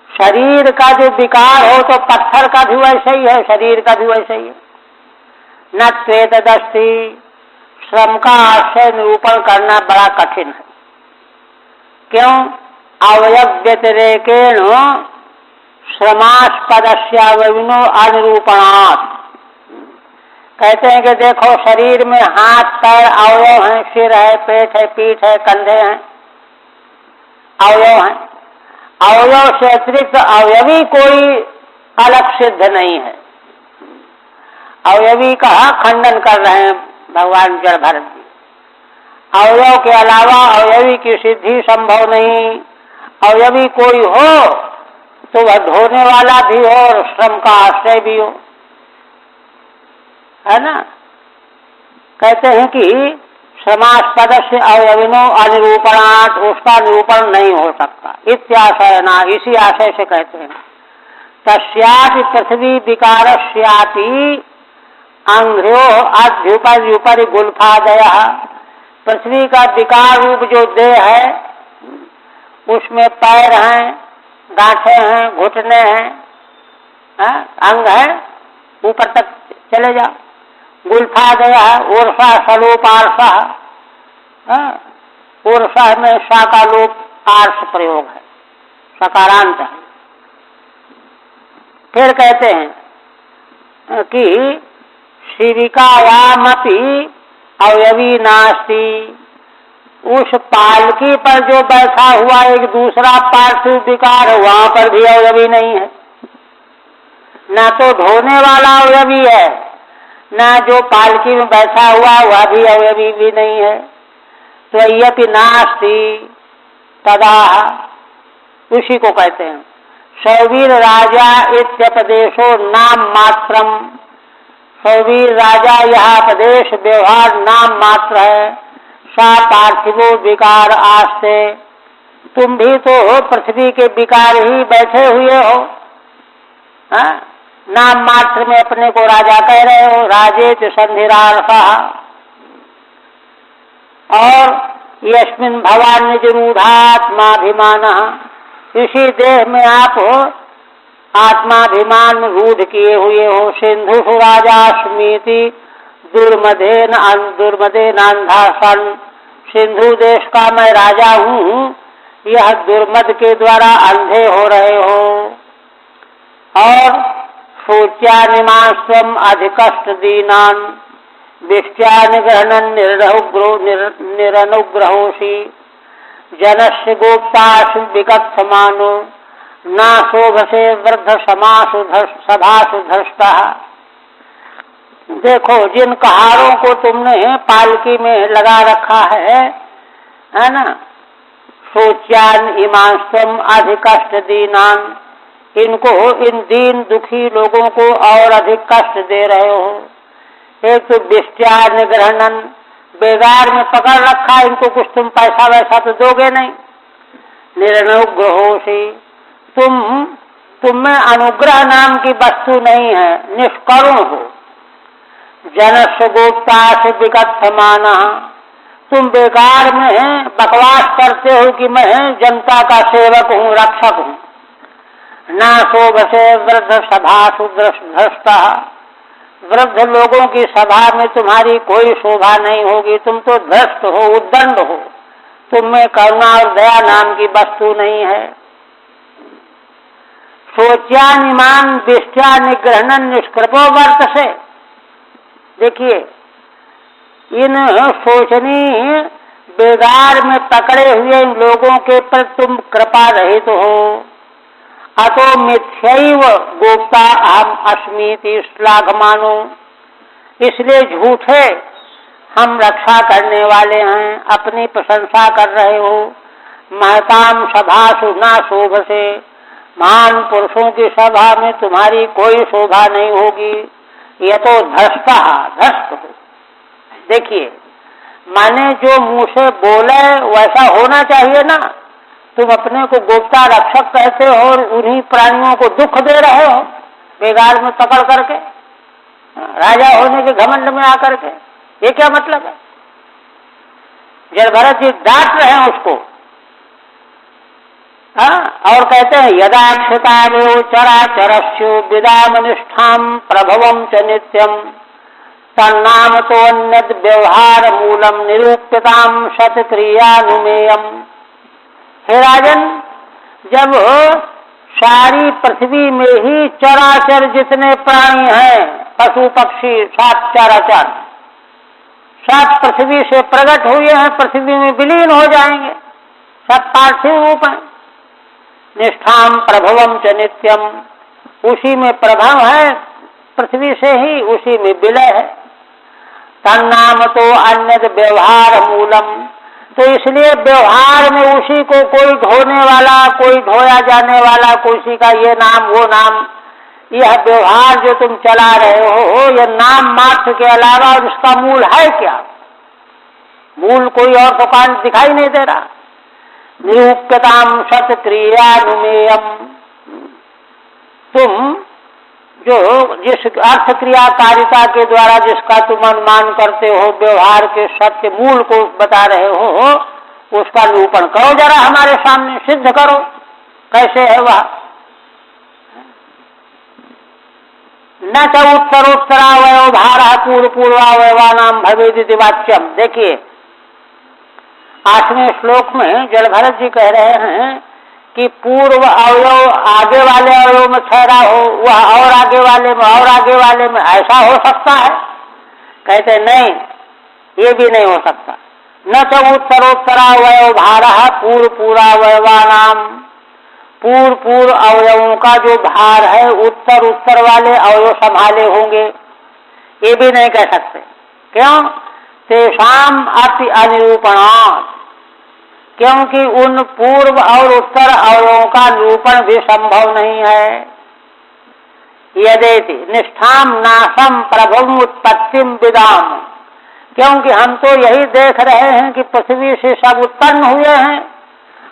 Speaker 1: शरीर का जो विकार हो तो पत्थर का भी वैसे ही है, शरीर का भी वैसे ही है। न त्वेतदस्ति, श्रम का आशय निरूपण करना बड़ा कठिन है। क्यों? अवयव व्यतिरेकेण श्रमास्पदस्यावयविनो अनिरूपणात्, कहते हैं कि देखो शरीर में हाथ पैर अवयव हैं, सिर है, पेट है, पीठ है, कंधे हैं, अवयव हैं। अवयव से अतिरिक्त अवयवी कोई अलग सिद्ध नहीं है। अवयवी का खंडन कर रहे हैं भगवान जड़ भरत जी। अवयव के अलावा अवयवी की सिद्धि संभव नहीं। अवयवी कोई हो तो वह ढोने वाला भी हो और श्रम का आश्रय भी हो, है ना। कहते हैं कि श्रमास्पद से अवयविनो अनिरूपणात्, उसका निरूपण नहीं हो सकता। इत्याशय ना, इसी आशय से कहते हैं। तस्यापि पृथ्वी विकारस्यापि अंघ्र्यो अध्युपर्युपरि गुल्फादयः, पृथ्वी का विकार रूप जो देह है उसमें पैर हैं, गांठें हैं, घुटने हैं, अंग है, ऊपर तक चले जाओ। गुल्फादयः ऊर्षा सलोपार्षा, ऊर्षा में सा का लोप आर्ष प्रयोग है, सकारांत है। फिर कहते हैं कि शिविकायामपि अवयवी नास्ति, उस पालकी पर जो बैठा हुआ एक दूसरा पार्थिव विकार है वहां पर भी अवयवी नहीं है। ना तो ढोने वाला अवयवी है, ना जो पालकी में बैठा हुआ वह भी अवयवी भी नहीं है। तो यपि नास्ति तदा, उसी को कहते हैं सौवीर राजा इत्यपदेशो नाम मात्रम। सौवीर राजा यह उपदेश व्यवहार नाम मात्र है। सा पार्थिवो विकार आस्ते, तुम भी तो हो पृथ्वी के विकार ही बैठे हुए हो, नाम मात्र में अपने को राजा कह रहे हो। राजेत संधिरार्था, और यस्मिन् भवान निज रूढ़ात्माभिमान, इसी देह में आप हो आत्माभिमान रूढ़ किए हुए हो। सिंधु राजा स्मृति दुर्मदेन अंधासन, सिंधु देश का मैं राजा हूँ, यह दुर्मद के द्वारा अंधे हो रहे हो। और शोच्यानिमांस्त्वम् अधिकष्ट दीनान् विष्ट्यानिग्रहणन् निरनुग्रहोषि जनस्य गोप्तासु विगत्समानो न शोभसे वृद्ध सभासु धृष्टः। देखो, जिन कहारों को तुमने पालकी में लगा रखा है ना, शोच्यान इमांस्त्वम् अधिकष्ट दीनान्, इनको, इन दीन दुखी लोगों को और अधिक कष्ट दे रहे हो। एक तो विष्ट्या निग्रहणन, बेगार में पकड़ रखा, इनको कुछ तुम पैसा वैसा तो दोगे नहीं। निरनुग्रहोषि, तुम में अनुग्रह नाम की वस्तु नहीं है, निष्करुण हो। जनस्य गोप्ता से विगत समाना, तुम बेकार में बकवास करते हो कि मैं जनता का सेवक हूँ, रक्षक हूँ। ना शोभसे वृद्ध सभासु धृष्टा, वृद्ध लोगों की सभा में तुम्हारी कोई शोभा नहीं होगी, तुम तो धृष्ट हो, उद्दंड हो, तुम में करुणा और दया नाम की वस्तु नहीं है। शोच्यानिमान विष्ट्या निग्रहणन निष्कृपो वर्त से, देखिए, इन शोचनीय बेगार में पकड़े हुए इन लोगों के पर तुम कृपा रहित हो। अतो मिथ्यैव गोप्ता अहम अस्मीति श्लाघमानो, इसलिए झूठे हम रक्षा करने वाले हैं, अपनी प्रशंसा कर रहे हो। महताम सभासु न शोभसे, महान पुरुषों की सभा में तुम्हारी कोई शोभा नहीं होगी। यह तो धष्टा धष्ट हो। देखिए, माने जो मुंह से बोले वैसा होना चाहिए ना। तुम अपने को गोप्ता रक्षक कहते हो और उन्हीं प्राणियों को दुख दे रहे हो बेगार में पकड़ करके, राजा होने के घमंड में आकर के। ये क्या मतलब है? जब भरत जी डांट रहे हैं उसको, और कहते हैं यदा क्षितादेव चराचरस्यो विदामनिष्ठाम प्रभवम च नित्यम तन्नाम तो अन्यद व्यवहार मूलम निरूप्यताम सत्क्रियानुमेयम। हे राजन, जब सारी पृथ्वी में ही चराचर जितने प्राणी हैं, पशु पक्षी सात चराचर, सब पृथ्वी से प्रकट हुए हैं, पृथ्वी में विलीन हो जाएंगे, सब पार्थिव रूप हैं। निष्ठाम प्रभवम च नित्यम, उसी में प्रभव है, पृथ्वी से ही उसी में विलय है। तन्नाम तो अन्यद व्यवहार मूलम, तो इसलिए व्यवहार में उसी को कोई धोने वाला, कोई धोया जाने वाला, किसी का ये नाम वो नाम, यह व्यवहार जो तुम चला रहे हो, यह नाम मात्र के अलावा और उसका मूल है क्या? मूल कोई और तो कांड दिखाई नहीं दे रहा। निरूप्यताम सत्क्रियानुमेयम, तुम जो जिस अर्थ क्रियाकारिता के द्वारा जिसका तुम अनुमान करते हो, व्यवहार के सत्य मूल को बता रहे हो, उसका निरूपण करो, जरा हमारे सामने सिद्ध करो कैसे है वह। न च उत्तरोत्तरावयो भार पूर्व पूर्वावयवानाम भवेदिति वाच्यम। देखिए, 8वें श्लोक में जलभरत जी कह रहे हैं कि पूर्व अवयव आगे वाले अवयव में ठहरा हो, वह और आगे वाले में और आगे वाले में, ऐसा हो सकता है? कहते नहीं, ये भी नहीं हो सकता। न च उत्तरोत्तरावयव भारः पूर्व पूर्वावयवानाम, पूर्व पूर्व अवयवों का जो भार है उत्तर उत्तर वाले अवयव संभाले होंगे, ये भी नहीं कह सकते। क्यों? तेषाम अति अनिरूपणात्, क्योंकि उन पूर्व और उत्तर अवयवों का निरूपण भी संभव नहीं है। यदेति निष्ठाम नाशम प्रभुम उत्पत्तिम विदाम, क्योंकि हम तो यही देख रहे हैं कि पृथ्वी से सब उत्पन्न हुए हैं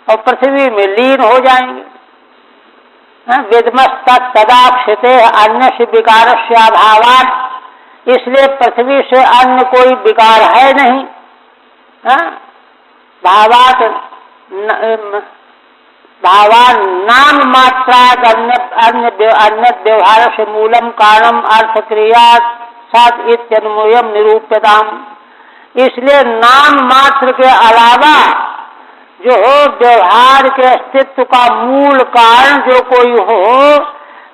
Speaker 1: और पृथ्वी में लीन हो जाएंगे। विद्मस्तत् तदाक्षिते अन्य विकारस्य अभावात्, इसलिए पृथ्वी से अन्य कोई विकार है नहीं। भावान नाम मात्रात अन्य व्यवहार से मूलम कारणम अर्थ क्रिया सात इत्यनुमयम निरूप्यताम, इसलिए नाम मात्र के अलावा जो व्यवहार के अस्तित्व का मूल कारण जो कोई हो,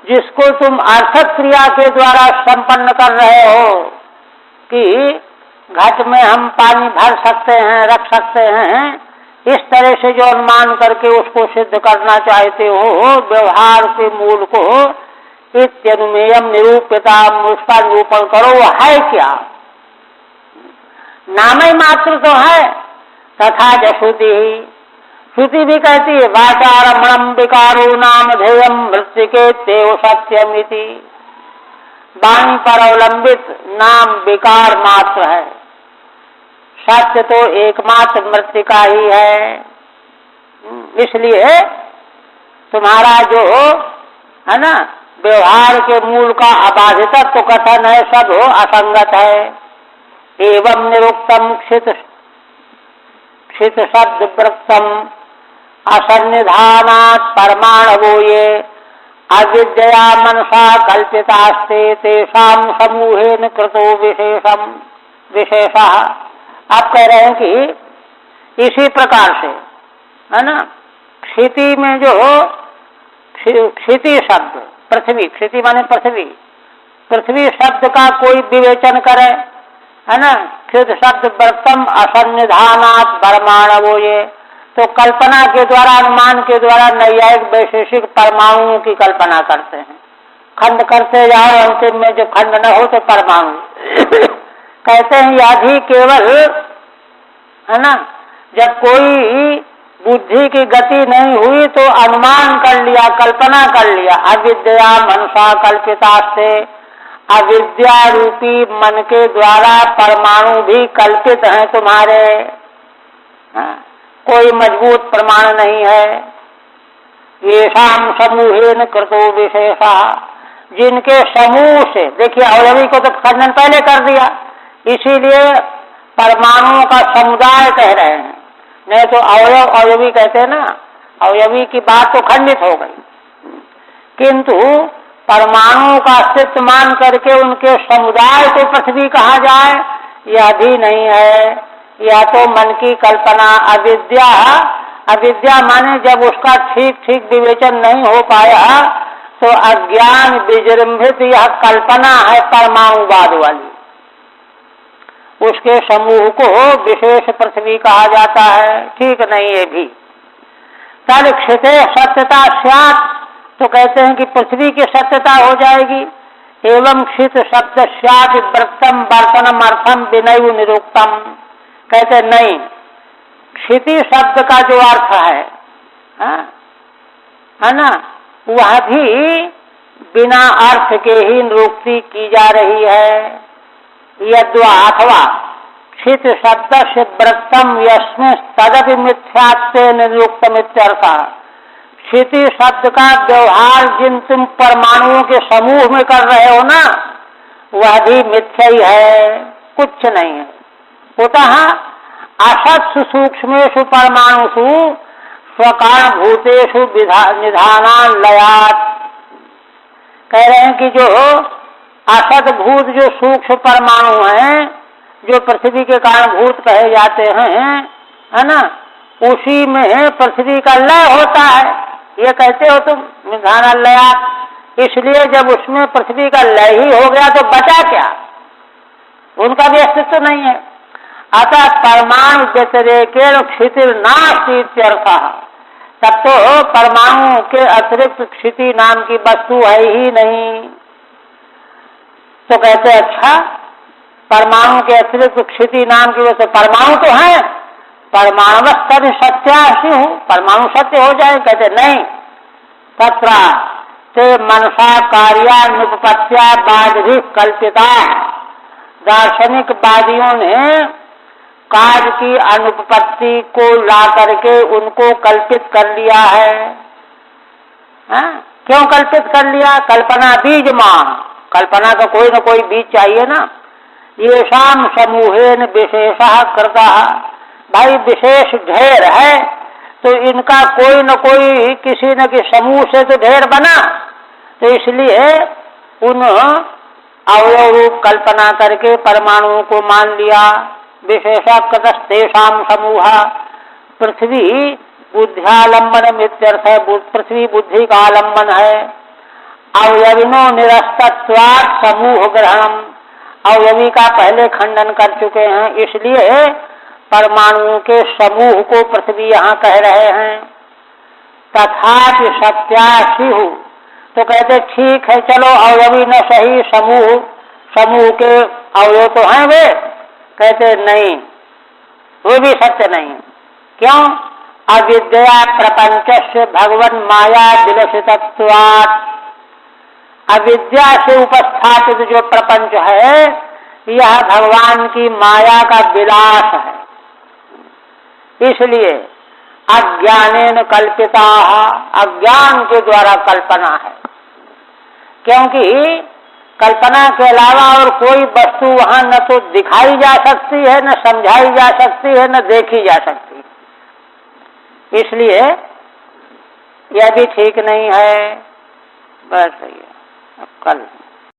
Speaker 1: जिसको तुम अर्थक क्रिया के द्वारा संपन्न कर रहे हो कि घट में हम पानी भर सकते हैं, रख सकते हैं, इस तरह से जो अनुमान करके उसको सिद्ध करना चाहते हो व्यवहार के मूल को, इत्यनुमेयम निरूपिता, उसका निरूपण करो। वो है क्या? नाम ही मात्र तो है। तथा जश्रुति, श्रुति भी कहती है वाचारमणम विकारो नाम ध्येयम मृत्तिके तेव सत्यमिति। वाणी पर अवलंबित नाम विकार मात्र है, सत्य तो एकमात्र मृत्तिका ही है। इसलिए तुम्हारा जो है ना व्यवहार के मूल का अबाधितत्व कथन है सब असंगत है। एवं निरुक्तम क्षित शब्द वृत्तम असन्निधानात् परमाणवो ये अविद्या मनसा कल्पितास्ते तेषां समूहेन कृतो विशेषः। आप कह रहे हैं कि इसी प्रकार से है ना क्षिति में जो क्षिति शब्द, पृथ्वी, क्षिति माने पृथ्वी, पृथ्वी शब्द का कोई विवेचन करे है ना, क्षित शब्द वृत्तम असन्निधानात् परमाणवो ये, तो कल्पना के द्वारा, अनुमान के द्वारा नैयायिक वैशेषिक परमाणुओं की कल्पना करते हैं। खंड करते जाओ, अंतिम में जो खंड न हो तो परमाणु कहते हैं। यदि केवल है ना जब कोई बुद्धि की गति नहीं हुई तो अनुमान कर लिया, कल्पना कर लिया। अविद्या मनसा कल्पितास्ते, अविद्या रूपी मन के द्वारा परमाणु भी कल्पित हैं तुम्हारे। कोई मजबूत प्रमाण नहीं है। येषां समूहेन कृतो विशेषा, जिनके समूह से, देखिए अवयवी को तो खंडन पहले कर दिया, इसीलिए परमाणुओं का समुदाय कह रहे हैं, नहीं तो अवयव अवयवी कहते हैं ना, अवयवी की बात तो खंडित हो गई। किंतु परमाणुओं का अस्तित्व मान करके उनके समुदाय को पृथ्वी कहा जाए यह भी नहीं है। या तो मन की कल्पना, अविद्या, अविद्या माने जब उसका ठीक ठीक विवेचन नहीं हो पाया तो अज्ञान विजृंभित यह कल्पना है परमाणुवाद वाली, उसके समूह को विशेष पृथ्वी कहा जाता है। ठीक नहीं है भी। तद क्षिते सत्यता स्यात्, तो कहते हैं कि पृथ्वी की सत्यता हो जाएगी। एवं क्षित शब्द स्यात् वृत्तम वर्तनम अर्थम विनयु निरुक्तम, कहते नहीं, क्षिति शब्द का जो अर्थ है ना, वह भी बिना अर्थ के ही निरुक्ति की जा रही है। यद्वा अथवा क्षित शब्द से वृत्तम यस्मिन् तदपि मिथ्यात्वेन निरुक्तम इत्यर्थः। क्षिति शब्द का व्यवहार जिन तुम परमाणुओं के समूह में कर रहे हो ना, वह भी मिथ्या ही है, कुछ नहीं है। अतः असत्सु सूक्ष्मेषु परमाणुषु स्वकारण भूतेषु निधानान् लयात्, कह रहे हैं कि जो असत भूत जो सूक्ष्म परमाणु हैं, जो पृथ्वी के कारणभूत कहे जाते हैं, है ना, उसी में पृथ्वी का लय होता है। ये कहते हो तुम निधान लयात्। इसलिए जब उसमें पृथ्वी का लय ही हो गया तो बचा क्या, उनका भी अस्तित्व नहीं है। अतः परमाणु व्यतिरेकेण क्षितिर्नास्ति इत्यर्थः, तब तो परमाणु के अतिरिक्त क्षिति नाम की वस्तु है ही नहीं। तो कहते अच्छा, परमाणु के अतिरिक्त क्षिति नाम की वस्तु, परमाणु तो है, परमाणु तद सत्यासि हूँ, परमाणु सत्य हो जाए। कहते नहीं, तत्र ते मनसा कार्यानुपपत्त्या बाधि कल्पिता, दार्शनिक वादियों ने कार्य की अनुपपत्ति को ला करके उनको कल्पित कर लिया है। क्यों कल्पित कर लिया? कल्पना बीज मां, कल्पना का कोई न कोई बीज चाहिए ना। ये शाम समूहेन विशेषः कृतः, भाई विशेष ढेर है तो इनका कोई न कोई किसी न किसी समूह से तो ढेर बना, तो इसलिए उन अवयव रूप कल्पना करके परमाणुओं को मान लिया। विशेषाकृतस्तेषां समूह, पृथ्वी बुद्ध्यालंबन मित्यर्थ है, पृथ्वी बुद्धि का आलंबन है। अवयविनो निरस्तत्वात् समूह ग्रहणम, अवयवी का पहले खंडन कर चुके हैं, इसलिए परमाणुओं के समूह को पृथ्वी यहाँ कह रहे हैं। तथापि सत्याशिहु, तो कहते ठीक है चलो अवयवी न सही, समूह के अवयव तो हैं वे, कहते नहीं, वो भी सत्य नहीं। क्यों? अविद्या प्रपंच से भगवान माया विलसितत्वात्, अविद्या से उपस्थापित जो प्रपंच है यह भगवान की माया का विलास है, इसलिए अज्ञानेन कल्पिता, अज्ञान के द्वारा कल्पना है। क्योंकि कल्पना के अलावा और कोई वस्तु वहां न तो दिखाई जा सकती है, न समझाई जा सकती है, न देखी जा सकती है, इसलिए यह भी ठीक नहीं है। बस ये अब कल